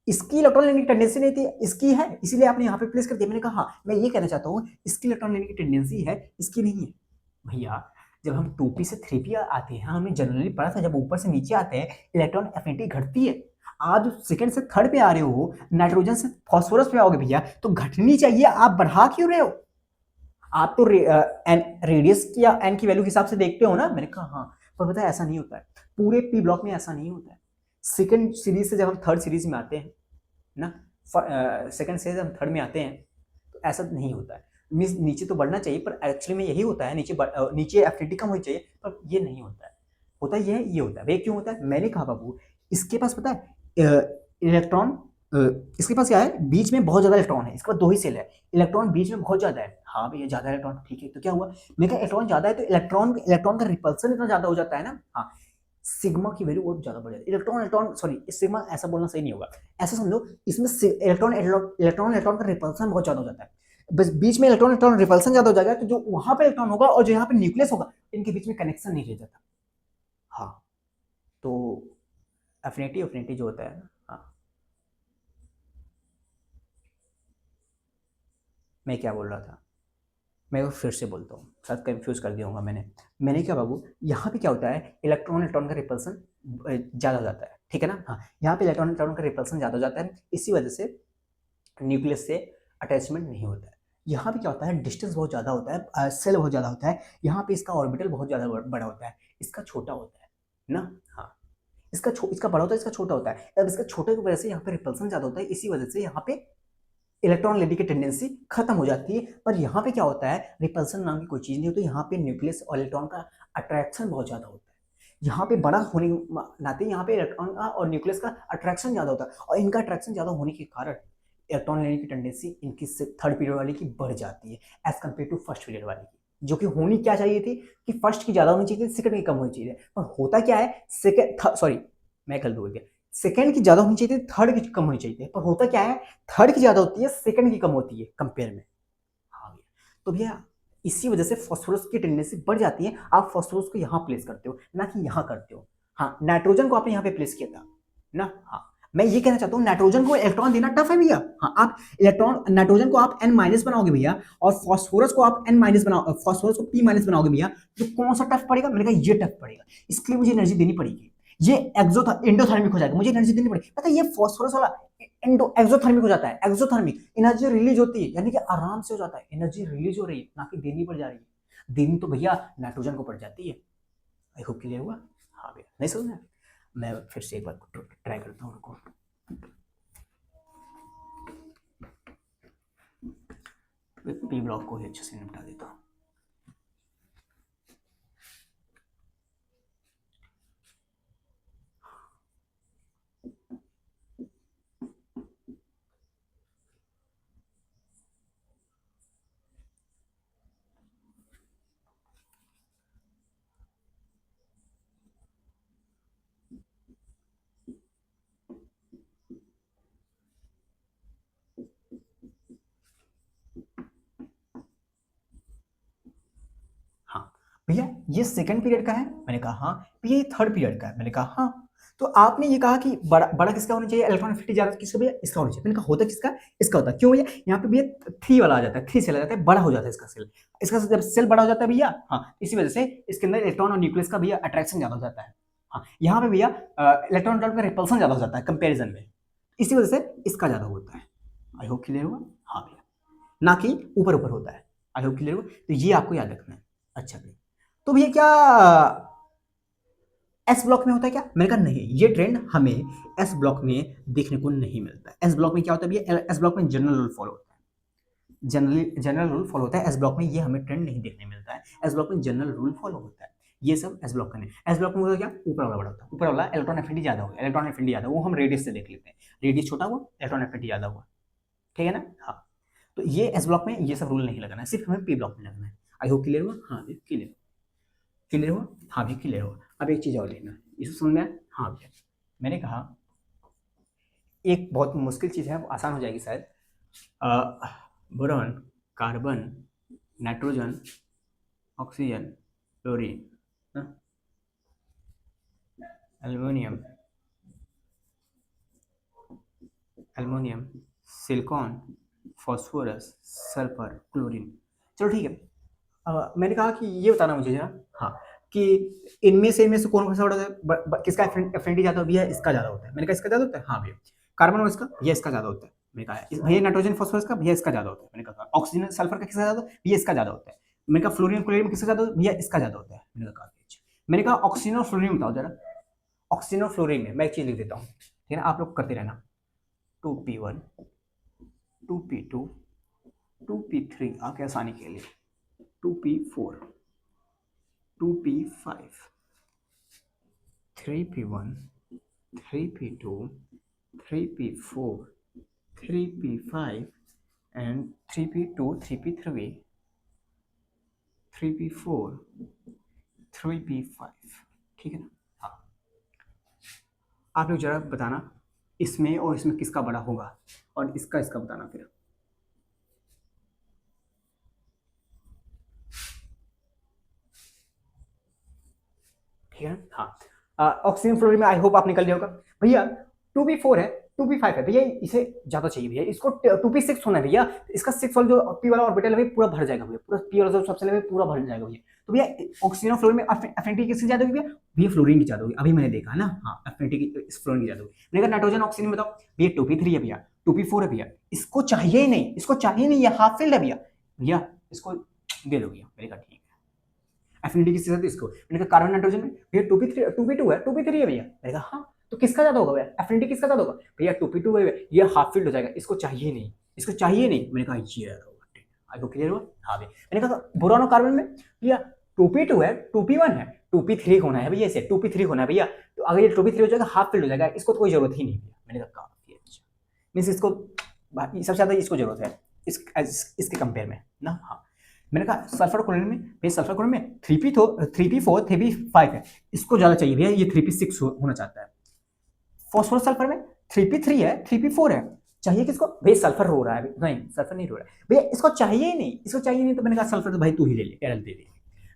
इसकी इलेक्ट्रॉन लेने की टेंडेंसी नहीं थी, इसकी है, इसीलिए आपने यहाँ पे प्लेस कर दिया। मैंने कहा हाँ मैं ये कहना चाहता हूँ इसकी इलेक्ट्रॉन लेने की टेंडेंसी है, इसकी नहीं है। भैया जब हम 2p से 3p आते हैं, हमने जनरली पढ़ा था जब ऊपर से नीचे आते हैं इलेक्ट्रॉन एफिनिटी घटती है। आज सेकंड से थर्ड पे आ रहे हो, नाइट्रोजन से फास्फोरस पे आओगे भैया, तो घटनी चाहिए, आप बढ़ा क्यों रहे हो? आप तो रेडियस की या एन की वैल्यू के हिसाब से देखते हो ना। मैंने कहा हाँ, पर पता है ऐसा नहीं होता है, पूरे पी ब्लॉक में ऐसा नहीं होता है। सेकंड सीरीज से जब हम थर्ड सीरीज में आते हैं ना, सेकंड से हम थर्ड में आते हैं, तो ऐसा नहीं होता है। नीचे तो बढ़ना चाहिए, पर एक्चुअली में यही होता है, नीचे एफिनिटी कम होनी चाहिए, पर ये नहीं होता है। होता ये होता है। वे क्यों होता है? मैंने कहा बाबू इसके पास पता है इलेक्ट्रॉन, इसके पास क्या है? बीच में बहुत ज्यादा इलेक्ट्रॉन है, इसके पास 2 ही सेल है, इलेक्ट्रॉन बीच में बहुत ज्यादा है। हाँ भैया ज्यादा इलेक्ट्रॉन, ठीक है, तो क्या हुआ? मैंने कहा इलेक्ट्रॉन ज्यादा है तो इलेक्ट्रॉन का रिपल्सन इतना ज्यादा हो जाता है ना। हाँ सिग्मा की वैल्यू बहुत ज्यादा बढ़ जाती है। इलेक्ट्रॉन सॉरी सिग्मा ऐसा बोलना सही नहीं होगा, ऐसा समझो इसमें इलेक्ट्रॉन का रिपल्सन बहुत ज्यादा हो जाता है। बस बीच में इलेक्ट्रॉन रिपल्सन ज्यादा हो जाएगा, तो जो वहां पे इलेक्ट्रॉन होगा और जो यहाँ पे न्यूक्लियस होगा, इनके बीच में कनेक्शन नहीं रह जाता। हाँ तो एफिनिटी जो होता है ना। हाँ मैं क्या बोल रहा था, मैं वो फिर से बोलता हूँ, शायद कंफ्यूज कर दिया होगा मैंने क्या बाबू, यहाँ पे क्या होता है इलेक्ट्रॉन का रिपल्सन ज़्यादा हो जाता है। ठीक है ना? हाँ यहाँ पे इलेक्ट्रॉन का रिपल्सन ज़्यादा हो जाता है, इसी वजह से न्यूक्लियस से अटैचमेंट नहीं होता है। यहाँ पे क्या होता है डिस्टेंस बहुत ज़्यादा होता है, सेल बहुत ज़्यादा होता है, यहाँ पे इसका ऑर्बिटल बहुत ज़्यादा बड़ा होता है, इसका छोटा होता है ना। हाँ इसका बड़ा होता है, इसका छोटा होता है। अब इसका छोटे की वजह से यहाँ पे रिपल्सन ज़्यादा होता है, इसी वजह से यहाँ पे इलेक्ट्रॉन लेने की टेंडेंसी खत्म हो जाती है। पर यहाँ पे क्या होता है, रिपल्सन नाम की कोई चीज नहीं होती, यहाँ पे न्यूक्लियस और इलेक्ट्रॉन का अट्रैक्शन बहुत ज्यादा होता है। यहाँ पे बड़ा होने नाते यहाँ पे इलेक्ट्रॉन का और न्यूक्लियस का अट्रैक्शन ज्यादा होता है, और इनका अट्रैक्शन ज्यादा होने के कारण इलेक्ट्रॉन लेने की टेंडेंसी इनकी थर्ड पीरियड वाली की बढ़ जाती है as compared to first period वाली की। जो कि होनी क्या चाहिए थी कि फर्स्ट की ज्यादा होनी चाहिए थी, सेकंड की कम होनी चाहिए, पर होता क्या है, सेकंड सॉरी मैं गलत बोल गया, सेकंड की ज्यादा होनी चाहिए थी, थर्ड की कम होनी चाहिए थी, पर होता क्या है, थर्ड की ज्यादा होती है, सेकंड की कम होती है कंपेयर में। हाँ भैया, तो भैया इसी वजह से फास्फोरस की टेंडेंसी बढ़ जाती है। आप फास्फोरस को यहाँ प्लेस करते हो ना कि यहाँ करते हो। हाँ, नाइट्रोजन को आपने यहाँ पे प्लेस किया था ना। हाँ, मैं ये कहना चाहता हूँ नाइट्रोजन को इलेक्ट्रॉन देना टफ है भैया। हाँ, आप इलेक्ट्रॉन नाइट्रोजन को आप N माइनस बनाओगे भैया, और फास्फोरस को आप N माइनस बनाओ, फास्फोरस को P माइनस बनाओगे भैया, तो कौन सा टफ पड़ेगा? मैंने कहा ये टफ पड़ेगा, इसके लिए मुझे एनर्जी देनी पड़ेगी, ये एंडोथर्मिक हो जाएगा, मुझे एनर्जी देनी पड़ेगी। पता है ये फास्फोरस वाला एक्सोथर्मिक हो जाता है, एक्सोथर्मिक एनर्जी रिलीज होती है, यानी कि आराम से हो जाता है, एनर्जी रिलीज हो रही है, ना कि देनी पड़ जा रही है। देनी तो भैया नाइट्रोजन को पड़ जाती है। आई होप क्लियर हुआ। हाँ भैया, नहीं समझ में? मैं फिर से एक बार ट्राई करता हूँ, रुको। पी ब्लॉक को ही अच्छे से निपटा देता हूँ। हाँ भैया, ये सेकंड पीरियड का है, मैंने कहा हाँ। भैया ये थर्ड पीरियड का है, मैंने कहा हाँ। तो आपने ये कहा कि बड़ा बड़ा किसका होना चाहिए, इलेक्ट्रॉन एफिनिटी ज्यादा किसका भैया, इसका होना चाहिए। मैंने कहा होता किसका, इसका होता। क्यों भैया? यहाँ पे भैया 3 वाला आ जाता है, 3 सेल आ जाता है, बड़ा हो जाता है इसका सेल। इसका जब सेल बड़ा हो जाता है भैया, हाँ, इसी वजह से इसके अंदर इलेक्ट्रॉन और न्यूक्लियस का भैया अट्रैक्शन ज्यादा हो जाता है। हाँ, यहाँ पे भैया इलेक्ट्रॉन का रिपल्सन ज्यादा हो जाता है कंपेरिजन में, इसी वजह से इसका ज्यादा होता है। आई होप क्लियर हुआ। हाँ भैया, ना कि ऊपर ऊपर होता है। आई होप क्लियर हुआ। तो ये आपको याद रखना है। अच्छा भैया, तो भैया क्या एस ब्लॉक में होता है क्या? मैंने कहा नहीं, ये ट्रेंड हमें एस ब्लॉक में देखने को नहीं मिलता है। एस ब्लॉक में क्या होता है भैया, एस ब्लॉक में जनरल रूल फॉलो होता है, जनरल रूल फॉलो होता है। एस ब्लॉक में ये हमें ट्रेंड नहीं देखने मिलता है, एस ब्लॉक में जनरल रूल फॉलो होता है। ये सब एस ब्लॉक का नहीं। एस ब्लॉक में होता क्या, ऊपर वाला बड़ा होता है, ऊपर वाला इलेक्ट्रॉन एफिनिटी ज्यादा होगा, इलेक्ट्रॉन एफिनिटी ज्यादा, वो हम रेडियस से देख लेते हैं, रेडियस छोटा हुआ, इलेक्ट्रॉन एफिनिटी ज्यादा हुआ, ठीक है ना। हाँ, तो ये एस ब्लॉक में ये सब रूल नहीं लगाना है, सिर्फ हमें पी ब्लॉक में लगना है। आई होप क्लियर हुआ। हाँ जी, क्लियर क्लियर हुआ। हाँ भी क्लियर हुआ। अब एक चीज और देखना, इसे समझ में आया? हाँ भैया, मैंने कहा एक बहुत मुश्किल चीज है, वो आसान हो जाएगी शायद। Boron, carbon, nitrogen, oxygen, chlorine, aluminium, aluminium, silicon, phosphorus, sulphur, chlorine. चलो ठीक है। मैंने कहा कि ये बताना मुझे जरा, हाँ, कि इनमें से कौन सा बड़ा होता है, किसका एफिनिटी ज्यादा होता है, इसका ज्यादा होता है। मैंने कहा इसका ज्यादा होता है, हाँ भैया। कार्बन और इसका, भैया इसका ज्यादा होता है। मैंने कहा भैया नाइट्रोजन फास्फोरस का, भैया इसका ज्यादा होता है। मैंने कहा ऑक्सीजन सल्फर का किसका ज्यादा होता है, भैया इसका ज्यादा होता है। मैंने कहा फ्लोरीन क्लोरीन किसका ज्यादा होता है, भैया इसका ज्यादा होता है। मैंने कहा काफी अच्छा। मैंने कहा ऑक्सीजन और फ्लोरीन बताओ जरा। ऑक्सीजन और फ्लोरीन में मैं एक चीज लिख देता हूँ, ठीक है ना, आप लोग करते रहना। 2p1, 2p2, 2p3, आपके आसानी के लिए 2p4, 2p5, 3p1, 3p2, 3p4, 3p5 and 3p2, 3p3, 3p4, 3p5, ठीक है ना। हाँ, आप लोग जरा बताना इसमें और इसमें किसका बड़ा होगा, और इसका इसका बताना फिर। ठीक है। हाँ, ऑक्सीजन फ्लोरीन में आई होप आप निकल जाओगा भैया। 2p4 है, 2p5 है भैया, इसे ज्यादा चाहिए भैया, इसको 2p6 होना है भैया। इसका 6 वाला जो p वाला ऑर्बिटल है पूरा भर जाएगा भैया, पूरा p वाला जो सबसे पूरा भर जाएगा भैया। तो भैया ऑक्सीजन फ्लोरीन में एफिनिटी किसकी ज्यादा होगी भैया? भैया फ्लोरीन की ज्यादा होगी, अभी मैंने देखा ना। हाँ, एफिनिटी की फ्लोरीन की ज्यादा होगी। मैंने कहा नाइट्रोजन ऑक्सीजन बताओ, भैया 2p3 है भैया, 2p4 है भैया, इसको चाहिए ही नहीं, इसको चाहिए नहीं, ये हाफ फील्ड है भैया, भैया इसको दे दो भैया। मैंने कहा ठीक है। एफिनिटी किसके साथ, इसको। मैंने कहा कार्बन नाइट्रोजन में, भैया 2p3 2p2 है, 2p3 है भैया। मैंने कहा हाँ, तो किसका ज्यादा होगा भैया, एफिनिटी किसका ज्यादा होगा भैया? 2p2 है भैया, ये हाफ फील्ड हो जाएगा, इसको चाहिए नहीं, इसको चाहिए नहीं। मैंने कहा ये आई को क्लियर हुआ। हाँ भैया, मैंने कहा बोरॉन और कार्बन में भैया 2p2 है, 2p1 है, 2p3 होना है भैया, इसे 2p3 होना है भैया। तो अगर ये 2p3 हो जाएगा, हाफ फील्ड हो जाएगा, इसको तो कोई जरूरत ही नहीं भैया। मैंने कहा काफी अच्छा, मीन्स इसको सबसे ज्यादा इसको जरूरत है इसके कंपेयर में ना। हाँ, मैंने कहा सल्फर क्लोरीन में, भैया सल्फर क्लोरीन में 3p4 3p5 है, इसको ज्यादा चाहिए भैया, ये 3p6 होना चाहता है। फॉस्फोरस सल्फर में 3p3 है 3p4 है, चाहिए किसको भैया, सल्फर रो रहा है, नहीं सल्फर नहीं रो रहा है भैया, इसको चाहिए ही नहीं, इसको चाहिए नहीं, तो मैंने कहा सल्फर तो भाई तू ही ले ले, एरल दे दे।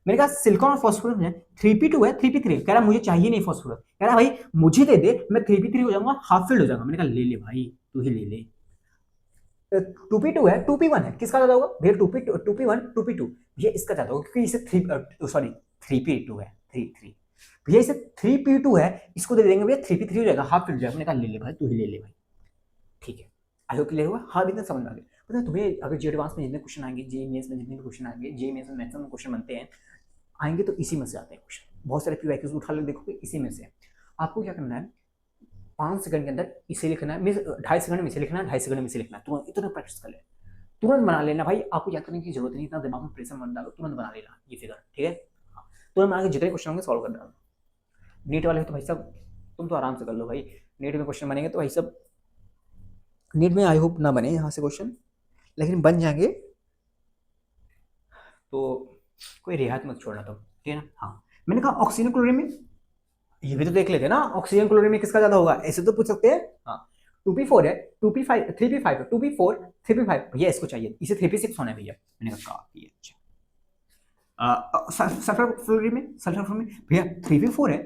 मैंने कहा सिलिकॉन और फॉस्फोरस में 3p2 है 3p3 है, कह रहा मुझे चाहिए नहीं फॉस्फोरस, कह रहा भाई मुझे दे दे, मैं 3p3 हो जाऊंगा, हाफ फील्ड हो जाऊंगा। मैंने कहा ले ले भाई तू ही ले ले। 2p2 है 2p1 है, किसका ज्यादा होगा भैया, 2p1 2p2, भैया इसका ज्यादा होगा क्योंकि इसे 3p2 है 3 भैया, इसे 3p2 है, इसको दे देंगे भैया 3p3 हो जाएगा, हाफ फील्ड हो जाएगा। मैंने कहा ले ले भाई तू ही ले ले भाई, ठीक है। आई होप क्लियर हुआ, हाँ इतना समझ में आ गया। पता है तुम्हें, अगर जी एडवांस में जितने क्वेश्चन आएंगे, जे मेंस में जितने भी क्वेश्चन आएंगे, जे मेंस में मैक्सिमम क्वेश्चन बनते हैं आएंगे, तो इसी में से आते हैं क्वेश्चन। बहुत सारे पीवाईक्यूज उठा लो, देखोगे इसी में से। आपको क्या करना है, 5 सेकंड के अंदर इसे लिखना है, 2.5 सेकंड में इसे लिखना है, 2.5 सेकंड में इसे लिखना है, तुरंत इतना प्रैक्टिस कर ले, तुरंत बना लेना भाई, आपको याद करने की जरूरत नहीं, इतना दिमाग में प्रेशर मत डालो, तुरंत बना लेना ये फिगर, ठीक है। हाँ, तुरंत बना के जितने क्वेश्चन होंगे सॉल्व कर डालो। नीट वाले तो भाई साहब तुम तो आराम से कर लो भाई, नीट में क्वेश्चन बनेंगे तो भाई सब, नीट में आई होप ना बने यहाँ से क्वेश्चन, लेकिन बन जाएंगे तो कोई रियायत मत छोड़ना तुम, ठीक है ना। हाँ, मैंने कहा ऑक्सीजन क्लोरीन में, ये भी तो देख लेते ना, ऑक्सीजन क्लोरीन में किसका ज्यादा होगा, ऐसे तो पूछ सकते हैं। हाँ, 2p4 है 2p5 3p5 है, 2p4 3p5, भैया इसको चाहिए, इसे 3p6 होना है भैया। मैंने कहा काफी अच्छा। सल्फर फ्लोरीन में, सल्फर फ्लोरीन में भैया 3p4 है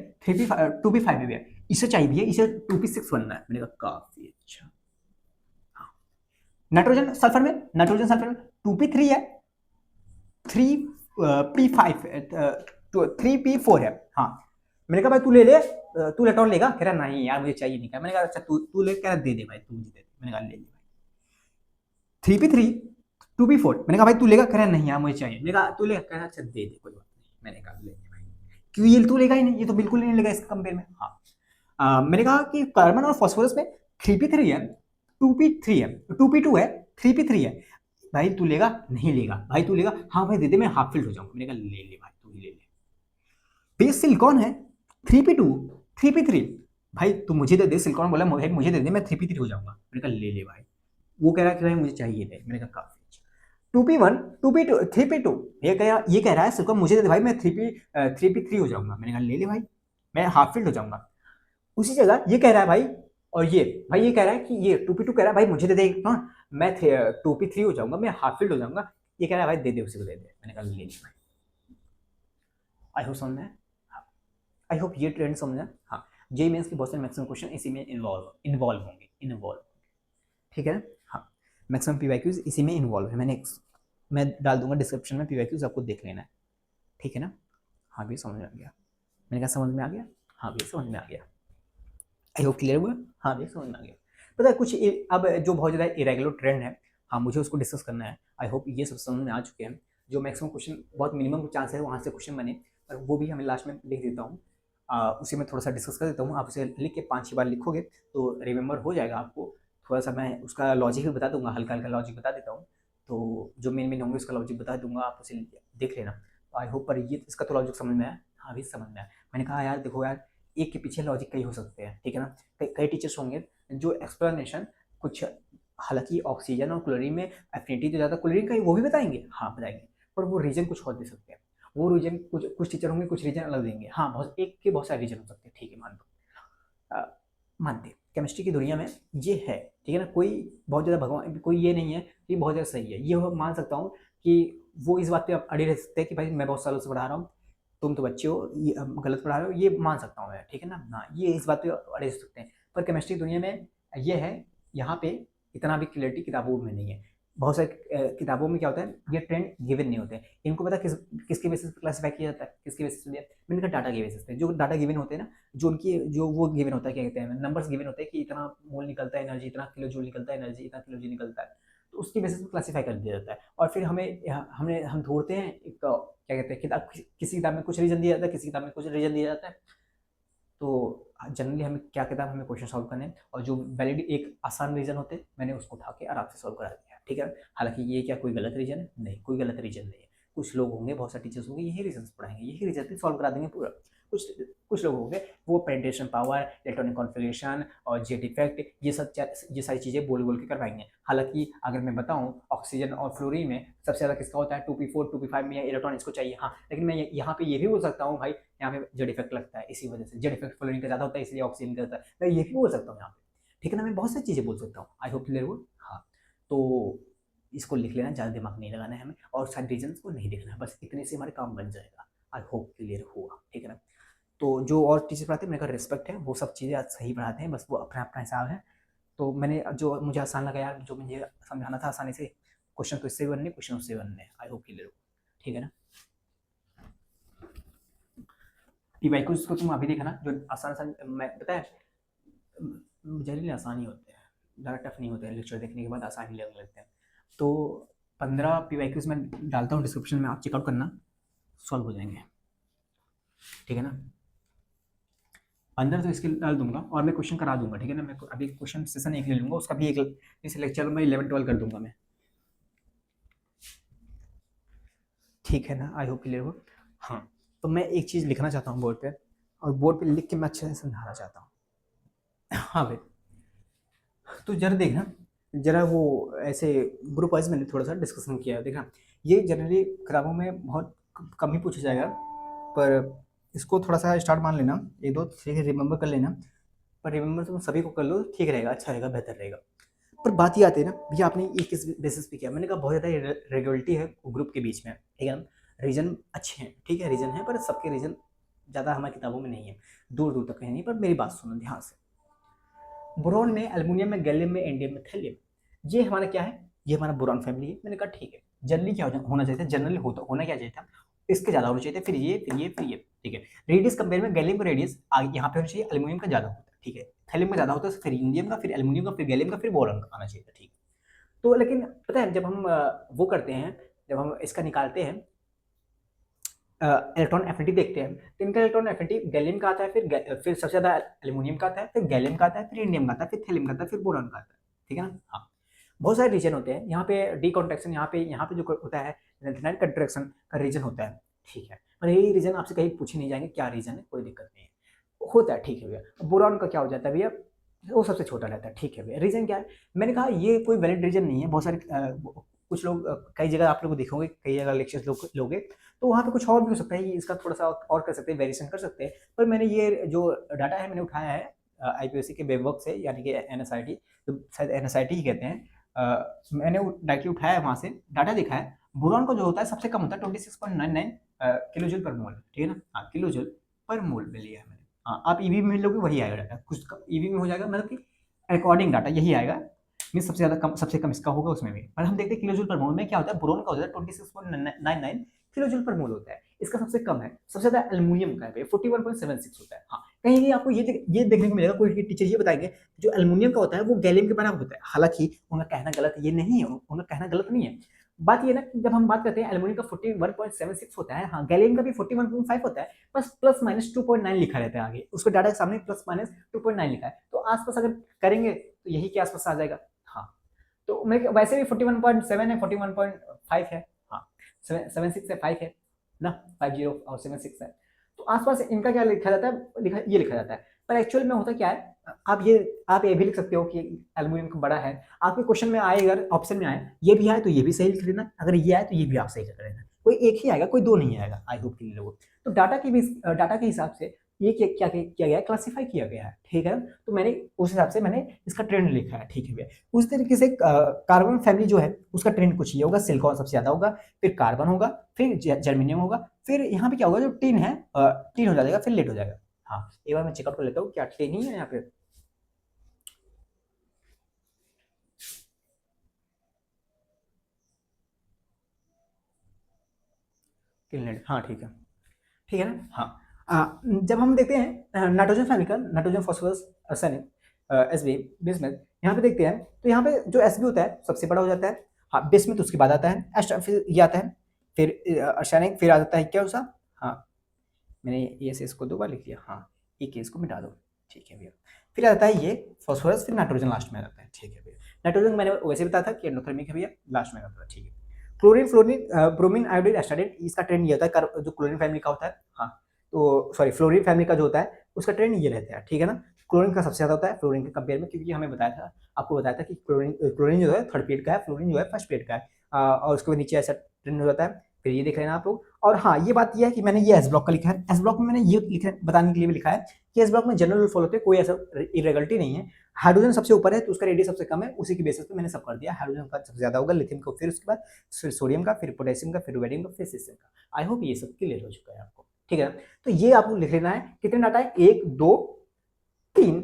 2p5 है भैया, इसे चाहिए भैया, इसे 2p6 बनना है। मैंने कहा काफी अच्छा। नाइट्रोजन सल्फर में, नाइट्रोजन सल्फर में 2p3 है 3p5 3p4 है। हाँ, मैंने कहा भाई तू ले ले, तू लेटर लेगा, कह रहा नहीं यार मुझे चाहिए नहीं, कहा मैंने कहा अच्छा तू ले, कह रहा दे दे भाई तू मुझे दे दे। मैंने कहा ले ले भाई 3p3 2p4, मैंने कहा भाई तू लेगा, कह रहा नहीं यार मुझे चाहिए। मैंने कहा तू लेगा, कह रहा अच्छा दे दे कोई बात नहीं। मैंने कहा ले ले भाई, क्यों ये तू लेगा ही नहीं, ये तो बिल्कुल नहीं लेगा इसका कंपेयर में। हाँ, मैंने कहा कि कार्बन और फॉस्फोरस में 3p3 है 2p3 है 2p2 है 3p3 है, भाई तू लेगा, नहीं लेगा भाई तू लेगा, हाँ भाई दे दे मैं हाफ फिल्ड हो जाऊंगा। मैंने कहा ले ले भाई तू ही ले ले। बेस सिलिकॉन है 3p2 3p3, भाई तू मुझे दे दे, सिलिकॉन बोला मुझे दे दे मैं 3p3 हो जाऊंगा। मैंने कहा ले ले भाई, वो कह रहा है कि भाई मुझे चाहिए थे। मैंने कहा काफी अच्छा। 2p1 2p2 3p2, ये कह रहा है सिलिकॉन मुझे दे दे भाई मैं 3p3 हो जाऊंगा। मैंने कहा ले ले भाई, मैं हाफ फील्ड हो जाऊंगा। उसी जगह ये कह रहा है भाई, और ये भाई ये कह रहा है कि ये 2p2 कह रहा है भाई मुझे दे दे इलेक्ट्रॉन, मैं 2p3 हो जाऊंगा, मैं हाफ फील्ड हो जाऊंगा। ये कह रहा है भाई दे दे उसी को दे दे। मैंने कहा ले ले भाई। आई होप समझ में, आई होप ये ट्रेंड समझ में। हाँ, जे मेंस की बहुत सारे मैक्सिमम क्वेश्चन इसी में इन्वॉल्व होंगे, ठीक है। हाँ, मैक्सिमम पीवाईक्यूज इसी में इन्वॉल्व है। मैं डाल दूंगा डिस्क्रिप्शन में पीवाईक्यूज, आपको देख लेना है, ठीक है ना। हाँ भी समझ में आ गया, मैंने कहा समझ में आ गया, हाँ भी समझ में आ गया। आई होप क्लियर हुआ, हाँ भी समझ में आ गया। पता है कुछ अब जो बहुत ज़्यादा इरेगुलर ट्रेंड है, हाँ मुझे उसको डिस्कस करना है। आई होप ये सब समझ में आ चुके हैं, जो मैक्सिमम क्वेश्चन बहुत मिनिमम चांस है वहाँ से क्वेश्चन बने, और वो भी हमें लास्ट में लिख देता हूँ, उसी में थोड़ा सा डिस्कस कर देता हूँ। आप उसे लिख के 5-6 बार लिखोगे तो रिमेंबर हो जाएगा आपको। थोड़ा सा मैं उसका लॉजिक भी बता दूंगा, हल्का हल्का लॉजिक बता देता हूँ, तो जो मेन होंगे उसका लॉजिक बता दूंगा, आप उसे देख लेना। तो आई होप पर ये इसका तो लॉजिक समझ में आया, हाँ भी समझ में आया। मैंने कहा यार देखो यार, एक के पीछे लॉजिक कई हो सकते हैं, ठीक है ना। कई टीचर्स होंगे जो एक्सप्लेनेशन कुछ, हालांकि ऑक्सीजन और क्लोरीन में एफिनिटी तो ज़्यादा क्लोरीन का ही, वो भी बताएंगे, हाँ बताएंगे, पर वो रीजन कुछ और दे सकते हैं। वो रीजन कुछ टीचर होंगे कुछ रीजन अलग देंगे, हाँ बहुत एक के बहुत सारे रीजन हो सकते हैं, ठीक है मान लो, मानते केमिस्ट्री की दुनिया में ये है, ठीक है ना। कोई बहुत ज़्यादा भगवान, कोई ये नहीं है कि बहुत ज़्यादा सही है, ये मान सकता हूँ कि वो इस बात पे अड़े रह सकते हैं कि भाई मैं बहुत सालों से पढ़ा रहा हूँ, तुम तो बच्चे हो, ये गलत पढ़ा रहे हो, ये मान सकता हूँ मैं, ठीक है ना। हाँ, ये इस बात पे अड़े रह सकते हैं, पर केमिस्ट्री दुनिया में ये है, यहाँ पे इतना भी क्लियरिटी किताबों में नहीं है। बहुत सारी किताबों में क्या होता है, ये ट्रेंड गिवन नहीं होते हैं, इनको पता किसके बेसिस पर क्लासीफाई किया जाता है, किसके बेसिस पे, मैंने कहा डाटा के बेसिस पे। जो डाटा गिवन होते हैं ना, जो उनकी जो वो गिवन होता है, क्या कहते हैं, नंबर्स गिवन होते हैं कि इतना मोल निकलता है एनर्जी, इतना किलो जूल निकलता है एनर्जी, इतना किलो जी निकलता है, तो उसकी बेसिस पर क्लासीफाई कर दिया जाता है। और फिर हम ढूंढते हैं एक, क्या कहते हैं, किताब, किसी किताब में कुछ रीजन दिया जाता है, किसी किताब में कुछ रीजन दिया जाता है। तो जनरली हमें क्या किताब, हमें क्वेश्चन सॉल्व करने हैं, और जो वैलिड एक आसान रीजन होते हैं मैंने उसको उठा के आराम से सॉल्व करा दिया, ठीक है। हालांकि ये क्या कोई गलत रीजन है, नहीं कोई गलत रीजन नहीं है। कुछ लोग होंगे, बहुत सारे टीचर्स होंगे, यही रीजन पढ़ाएंगे, यही रीजन सॉल्व करा देंगे पूरा। कुछ कुछ लोग होंगे वो पेनिट्रेशन पावर, इलेक्ट्रॉनिक कॉन्फ़िगरेशन और जेट इफेक्ट ये सारी चीज़ें बोल बोल के करवाएंगे। हालांकि अगर मैं बताऊं ऑक्सीजन और फ्लोरीन में सबसे ज़्यादा किसका होता है 2p4 2p5 में इलेक्ट्रॉन इसको चाहिए। हाँ, लेकिन मैं यहाँ पे ये भी बोल सकता हूँ भाई यहाँ पे जेड इफेक्ट लगता है, इसी वजह से जेड इफेक्ट फ्लोरीन का ज़्यादा होता है इसलिए ऑक्सीजन का होता है, मैं ये भी बोल सकता हूँ यहाँ पे। ठीक है ना, मैं बहुत सारी चीज़ें बोल सकता हूँ। आई होप क्लियर हो। हाँ, तो इसको लिख लेना, ज़्यादा दिमाग नहीं लगाना है हमें और सारे रीजन को नहीं देखना है, बस इतने से हमारे काम बन जाएगा। आई होप क्लियर हुआ। ठीक है ना, तो जो और टीचर पढ़ाते हैं मेरे का रिस्पेक्ट है, वो सब चीज़ें सही पढ़ाते हैं, बस वो अपना अपना हिसाब है। तो मैंने जो मुझे आसान लगा यार, जो मुझे समझाना था आसानी से, क्वेश्चन तो इससे भी बनने, क्वेश्चन उससे बनने। आई होप क्लियर हो। ठीक है ना, पीवाईक्यूज को तुम अभी देखा ना, जो आसान आसान मैं पता है जनरली आसान ही होते हैं, ज़्यादा टफ नहीं होते हैं, लेक्चर देखने के बाद आसान ही लगने लगते हैं। तो 15 पीवाईक्यूज मैं डालता हूँ डिस्क्रिप्शन में, आप चेकआउट करना, सॉल्व हो जाएंगे। ठीक है ना, 15 तो इसके डाल दूंगा और मैं क्वेश्चन करा दूंगा। ठीक है ना, मैं अभी क्वेश्चन सेशन एक ले लूंगा, उसका भी एक इस लेक्चर में 11-12 कर दूंगा मैं। ठीक है ना, आई होप क्लियर हो। हाँ, तो मैं एक चीज़ लिखना चाहता हूँ बोर्ड पे, और बोर्ड पे लिख के मैं अच्छे से समझाना चाहता हूँ। हाँ भाई, तो जरा देखना, जरा वो ऐसे ग्रुप वाइज मैंने थोड़ा सा डिस्कशन किया है। देखना, ये जनरली किताबों में बहुत कम ही पूछा जाएगा, पर इसको थोड़ा सा स्टार्ट मान लेना, एक दो ठीक है रिमेंबर कर लेना, पर रिमेंबर तुम सभी को कर लो, ठीक रहेगा, अच्छा रहेगा, बेहतर रहेगा। पर बात ये आती है ना भैया, आपने ये किस बेसिस पे किया? मैंने कहा बहुत ज़्यादा रेगुलरिटी है ग्रुप के बीच में। ठीक है ना, रीजन अच्छे हैं, ठीक है रीजन है, पर सबके रीजन ज़्यादा हमारी किताबों में नहीं है, दूर दूर तक कहीं नहीं। पर मेरी बात सुनो ध्यान से, बोरॉन में, एल्युमिनियम में, गैलियम में, इंडियम में, थैलियम, ये हमारा क्या है? ये हमारा बोरॉन फैमिली है। मैंने कहा ठीक है, जनरली क्या होना चाहिए था, जनरली होना क्या चाहिए था, इसके ज़्यादा होना चाहिए था, फिर ये फिर ये फिर ये। ठीक है, रेडियस कंपेयर में गैलियम का रेडियस यहाँ पे होना चाहिए, एल्युमिनियम का ज़्यादा होता है। ठीक है, थैलियम का ज़्यादा होता है, फिर इंडियम का, फिर एल्युमिनियम का, फिर गैलियम का, फिर बोरॉन का आना चाहिए था। ठीक, तो लेकिन पता है जब हम वो करते हैं, जब हम इसका निकालते हैं इलेक्ट्रॉन एफिनिटी देखते हैं, तो इनका इलेक्ट्रॉन एफिनिटी गैलियम का आता है, फिर सबसे ज़्यादा एल्युमिनियम का आता है, फिर गैलियम का आता है, फिर इंडियम का आता है, फिर थैलियम का आता है, फिर बोरॉन का आता है। ठीक है ना। हाँ, बहुत सारे रीजन होते हैं यहाँ पे, डी कॉन्ट्रैक्शन यहाँ पे जो होता है नाइट कंट्रैक्शन का रीजन होता है। ठीक है, पर यही रीजन आपसे कहीं पूछे नहीं जाएंगे क्या रीजन है, कोई दिक्कत नहीं है, होता है। ठीक है भैया, बोरॉन का क्या हो जाता है भैया, वो सबसे छोटा रहता है। ठीक है भैया, रीजन क्या है? मैंने कहा ये कोई वैलिड रीजन नहीं है। बहुत सारे कुछ लोग कई जगह आप लोग को देखोगे, कई जगह लेक्चर्स लोगे तो वहाँ पे कुछ और भी हो सकता है, इसका थोड़ा सा और कर सकते हैं, वेरिएशन कर सकते हैं। पर मैंने ये जो डाटा है मैंने उठाया है आईपीएससी के वेबवर्क से, यानी कि एनएसआईटी, तो शायद एनएसआईटी ही कहते हैं। मैंने डायरेक्टली उठाया है वहाँ से, डाटा देखा है। बोरॉन का जो होता है सबसे कम होता है 26.99 किलो जूल पर मोल। ठीक है ना, हाँ किलो जूल पर मोल में लिया है मैंने। हाँ, आप ईवी में लोगे वही आएगा डाटा, कुछ ईवी में हो जाएगा, मतलब कि अकॉर्डिंग डाटा यही आएगा। मीन सबसे कम इसका होगा उसमें भी। पर हम देखते हैं किलो जूल पर मोल में क्या होता है, बोरॉन का होता है 26.99 किलो जूल पर मोल होता है, इसका सबसे कम है। सबसे ज्यादा एल्युमिनियम का है 41.76 होता है। हाँ, कहीं नहीं आपको ये देखने को मिलेगा, कोई टीचर ये बताएंगे जो एल्युमिनियम का होता है वो गैलियम के बराबर होता है। हालांकि उनका कहना गलत ये नहीं है, उनका कहना गलत नहीं है। बात ये ना कि जब हम बात करते हैं एल्युमिनियम का 41.76 होता है, हाँ गैलियम का भी 41.5 होता है, बस प्लस माइनस 2.9 लिखा रहता है आगे, उसको डाटा के सामने प्लस माइनस 2.9 लिखा है, तो आसपास अगर करेंगे तो यही के आसपास आ जाएगा। हाँ, तो मैं वैसे भी 41.7 है, 41.5 है, हाँ 76 है, 5 है ना, 50 और 76 है, तो आसपास इनका क्या लिखा जाता है, ये लिखा जाता है। पर एक्चुअल में होता क्या है, आप ये भी लिख सकते हो कि एल्युमिनियम का बड़ा है। आपके क्वेश्चन में आए, अगर ऑप्शन में आए ये भी आए तो ये भी सही लिख लेना, अगर ये आए तो ये भी आप सही लिख लेना, कोई एक ही आएगा, कोई दो नहीं आएगा। आई होप के लोगों, तो डाटा के हिसाब से ये क्या किया गया है, क्लासीफाई किया गया है। ठीक है, तो मैंने उस हिसाब से मैंने इसका ट्रेंड लिखा है। ठीक है भैया, उस तरीके से कार्बन फैमिली जो है उसका ट्रेंड कुछ ये होगा, सिलिकॉन सबसे ज्यादा होगा, फिर कार्बन होगा, फिर जर्मेनियम होगा, फिर यहाँ पे क्या होगा, जो टीन है टीन हो जाएगा, फिर लेड हो जाएगा। हाँ, एक बार मैं चेकआउट कर लेता हूँ क्या टीन ही है यहाँ पे। टीन लेड, हाँ ठीक है, ठीक है ना। हाँ, जब हम देखते हैं नाइट्रोजन फैमिली का, nitrogen phosphorus arsenic SB bismuth, यहाँ पे देखते हैं तो यहाँ पे जो एसबी होता है सबसे बड़ा हो जाता है। हाँ, बिस्मथ उसके बाद आता है, फिर ये आता है, फिर आर्सेनिक, फिर आ जाता है क्या उसका। हाँ, मैंने ये से इसको 2 बार लिख दिया, हाँ ये केस को मिटा दो। ठीक है भैया, फिर आता है ये फास्फोरस, फिर नाइट्रोजन लास्ट में आ जाता है। ठीक है भैया, नाइट्रोजन मैंने वैसे बताया था कि एंडोथर्मिक है भैया, लास्ट में आता है। ठीक है, क्लोरीन, फ्लोरीन, ब्रोमीन, आयोडीन, एस्टाडीन, इसका ट्रेंड ये होता है जो क्लोरीन फैमिली का होता है। हाँ, तो सॉरी फ्लोरीन फैमिली का जो होता है उसका ट्रेंड ये रहता है, ठीक है ना। क्लोरीन का सबसे ज़्यादा होता है फ्लोरीन के कंपेयर में, क्योंकि हमें बताया था, आपको बताया था कि क्लोरीन जो है थर्ड पीरियड का है, फ्लोरीन जो है फर्स्ट पीरियड का है। और उसके नीचे ऐसा ट्रेंड हो जाता है, फिर ये देख लेना आप लोग। और हाँ, ये बात ये है कि मैंने ये एस ब्लॉक का लिखा है, एस ब्लॉक में मैंने ये बताने के लिए भी लिखा है कि एस ब्लॉक में जनरल रूल फॉलो होते हैं, कोई ऐसा इरेगुलरिटी नहीं है। हाइड्रोजन सबसे ऊपर है तो उसका रेडियस सबसे कम है, उसी की बेसिस पे मैंने सब कर दिया। हाइड्रोजन का सबसे ज्यादा होगा, लिथियम का फिर उसके बाद फिर सोडियम का, फिर पोटेशियम का, फिर रुबिडियम का, फिर सीसियम का। आई होप ये सब क्लियर हो चुका है आपको, ठीक है। तो ये आपको लिख लेना है, कितने डाटा है, 1 2 3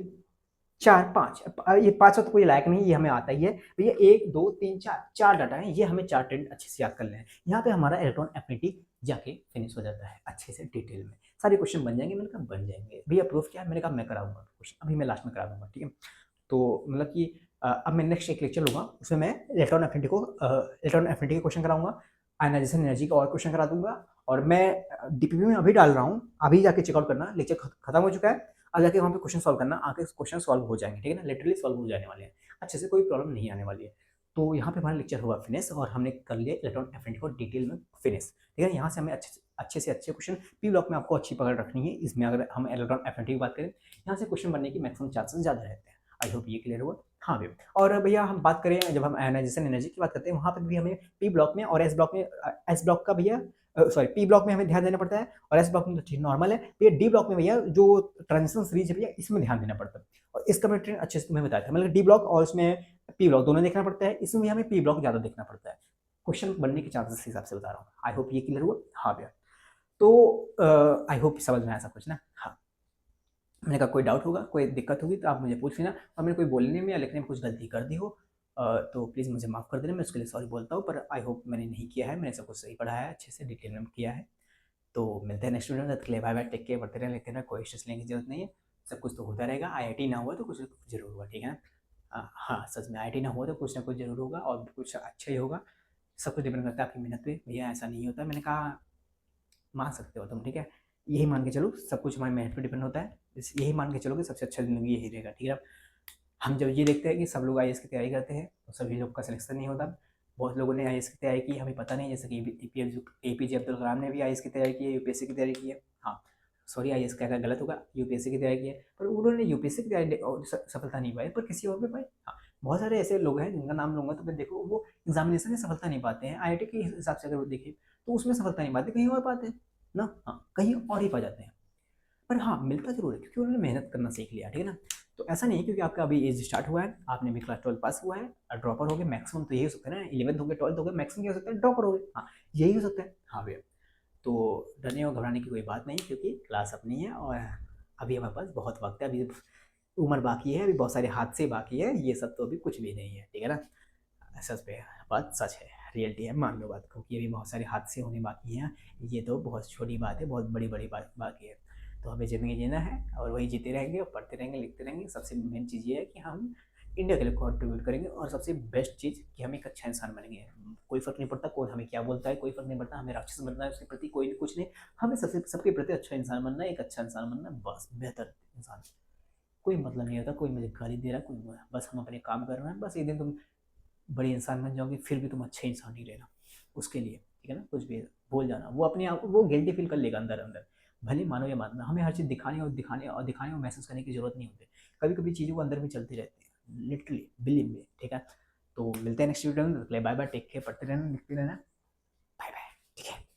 4 5। ये 5 तो कोई लायक नहीं, ये हमें आता ही है भैया। 1 2 3 4 4 डाटा है, ये हमें 4 ट्रेंड अच्छे से याद कर लें। यहाँ पे हमारा इलेक्ट्रॉन एफिनिटी जाके फिनिश हो जाता है अच्छे से डिटेल में, सारे क्वेश्चन बन जाएंगे। मैंने कहा बन जाएंगे भैया, प्रूफ क्या है, मैंने कहा मैं कराऊंगा क्वेश्चन, अभी मैं लास्ट में करा दूंगा, ठीक है। तो मतलब कि अब मैं नेक्स्ट एक लेक्चर लूंगा, उसमें मैं इलेक्ट्रॉन एफिनिटी के क्वेश्चन कराऊंगा, आयनाइजेशन एनर्जी का और क्वेश्चन करा दूंगा। और मैं डीपीपी में अभी डाल रहा हूँ, अभी जाके चेकआउट करना, लेक्चर खत्म हो चुका है, अब जाके वहाँ पे क्वेश्चन सॉल्व करना, आके क्वेश्चन सॉल्व हो जाएंगे, ठीक है ना, लिटरली सॉल्व हो जाने वाले हैं, अच्छे से कोई प्रॉब्लम नहीं आने वाली है। तो यहाँ पे हमारा लेक्चर हुआ फिनिश, और हमने कर लिया इलेक्ट्रॉन एफिनिटी को डिटेल में फिनिश, ठीक है। यहाँ से हमें अच्छे से अच्छे क्वेश्चन पी ब्लॉक में आपको अच्छी पकड़ रखनी है। इसमें अगर हम इलेक्ट्रॉन एफिनिटी की बात करें, यहाँ से क्वेश्चन बनने की मैक्सिमम चांसेस ज़्यादा रहते हैं। आई होप ये क्लियर हुआ। हाँ भैया, और भैया हम बात करें, जब हम आयनाइजेशन एनर्जी की बात करते हैं, वहाँ पर भी हमें पी ब्लॉक में और एस ब्लॉक में, एस ब्लॉक का भैया सॉरी पी ब्लॉक में हमें ध्यान देना पड़ता है, और एस ब्लॉक में तो ठीक नॉर्मल है भैया। डी ब्लॉक में भैया जो ट्रांजिशन सीरीज है भैया, इसमें ध्यान देना पड़ता है, और इसका मैं ट्रेंड अच्छे से तुम्हें बताया था। मतलब डी ब्लॉक और उसमें पी ब्लॉक दोनों देखना पड़ता है, इसमें हमें पी ब्लॉक ज़्यादा देखना पड़ता है, क्वेश्चन बनने के चांसेस के हिसाब से बता रहा हूँ। आई होप ये क्लियर हुआ। हाँ भैया, तो आई होप समझ में आया सब कुछ ना। हाँ, मैंने कहा कोई डाउट होगा, कोई दिक्कत होगी तो आप मुझे पूछ लेना, और मैंने कोई बोलने में या लिखने में कुछ गलती कर दी हो तो प्लीज़ मुझे माफ़ कर देना, मैं उसके लिए सॉरी बोलता हूँ। पर आई होप मैंने नहीं किया है, मैंने सब कुछ सही पढ़ाया है, अच्छे से डिटेल में किया है। तो मिलते हैं नेक्स्ट वीडियो में, तब तक के लिए बाय बाय, टेक केयर, पढ़ते रहें लिखते रहें, कोई स्ट्रेस लेने की जरूरत नहीं है। सब कुछ तो होता रहेगा, आईआईटी ना हुआ तो कुछ जरूर हुआ, ठीक है ना। हाँ सच में आईआईटी ना हुआ तो कुछ ना कुछ जरूर होगा, और कुछ अच्छा ही होगा। सब कुछ डिपेंड करता है आपकी मेहनत पे भैया, ऐसा नहीं होता। मैंने कहा मान सकते हो तुम, ठीक है। यही मान के चलो, सब कुछ हमारी मेहनत पे डिपेंड होता है, यही मान के चलो कि सबसे अच्छा ज़िंदगी यही रहेगा, ठीक है। हम जब ये देखते हैं कि सब लोग आईएएस की तैयारी करते हैं तो सभी लोग का सिलेक्शन नहीं होता। बहुत लोगों ने आईएएस की तैयारी की, हमें पता नहीं, जैसे कि एपीजे अब्दुल कलाम ने भी आईएएस की तैयारी की है, यूपीएससी की तैयारी की है। हाँ सॉरी, आईएएस क्या गलत होगा, यूपीएससी की तैयारी की है, पर उन्होंने यूपीएससी की तैयारी सफलता नहीं पाई, पर किसी और में पाई। हाँ, बहुत सारे ऐसे लोग हैं जिनका नाम लूंगा तो फिर देखो, वो एग्जामिनेशन में सफलता नहीं पाते हैं, आईआईटी के हिसाब से अगर देखें तो उसमें सफलता नहीं पाते, कहीं और पाते हैं ना, हाँ कहीं और ही पा जाते हैं। पर हाँ, मिलता जरूर है, क्योंकि उन्होंने मेहनत करना सीख लिया, ठीक है ना। तो ऐसा नहीं है क्योंकि आपका अभी एज स्टार्ट हुआ है, आपने भी क्लास 12 पास हुआ है और ड्रॉपर हो गए, मैक्सिमम तो यही हो सकता है ना, 11th हो गए 12th हो गए, मैक्सिमम क्या हो सकता है, ड्रॉपर हो गए, हाँ यही हो सकता है। हाँ भैया, तो डरने और घबराने की कोई बात नहीं, क्योंकि क्लास अपनी है, और अभी हमारे पास बहुत वक्त है, अभी उम्र बाकी है, अभी बहुत सारे हादसे बाकी है, ये सब तो अभी कुछ भी नहीं है, ठीक है ना। सच पे बात सच है, रियलिटी है, मान लो बात को कि अभी बहुत सारे हादसे होने बाकी हैं, ये तो बहुत छोटी बात है, बहुत बड़ी बड़ी बात बाकी है। तो हमें ज़िंदगी जीना है, और वही जीते रहेंगे और पढ़ते रहेंगे, लिखते रहेंगे। सबसे मेन चीज़ ये है कि हम इंडिया के लिए कॉन्ट्रीब्यूट करेंगे, और सबसे बेस्ट चीज़ कि हम एक अच्छा इंसान बनेंगे। कोई फ़र्क नहीं पड़ता कौन हमें क्या बोलता है, कोई फ़र्क नहीं पड़ता हमें राक्षस बनना है उसके प्रति, कोई कुछ नहीं, हमें सबसे सबके प्रति अच्छा इंसान बनना है, एक अच्छा इंसान बनना है, बस बेहतर इंसान। कोई मतलब नहीं होता कोई मुझे गाली दे रहा है, कोई, बस हम अपने काम कर रहे हैं, बस एक दिन तुम बड़े इंसान बन जाओगे, फिर भी तुम अच्छे इंसान नहीं रहना उसके लिए, ठीक है ना। कुछ भी बोल जाना, वो अपने आप वो गिल्टी फील कर लेगा अंदर अंदर, भले मानो या मानना। हमें हर चीज़ दिखाने और महसूस करने की जरूरत नहीं होती, कभी कभी चीज़ों को अंदर में चलती रहती है, लिटरली बिलीव में, ठीक है। तो मिलते हैं नेक्स्ट वीडियो में, बाय बाय, टेक केयर, पढ़ते रहना, लिखते रहना, बाय बाय, ठीक है।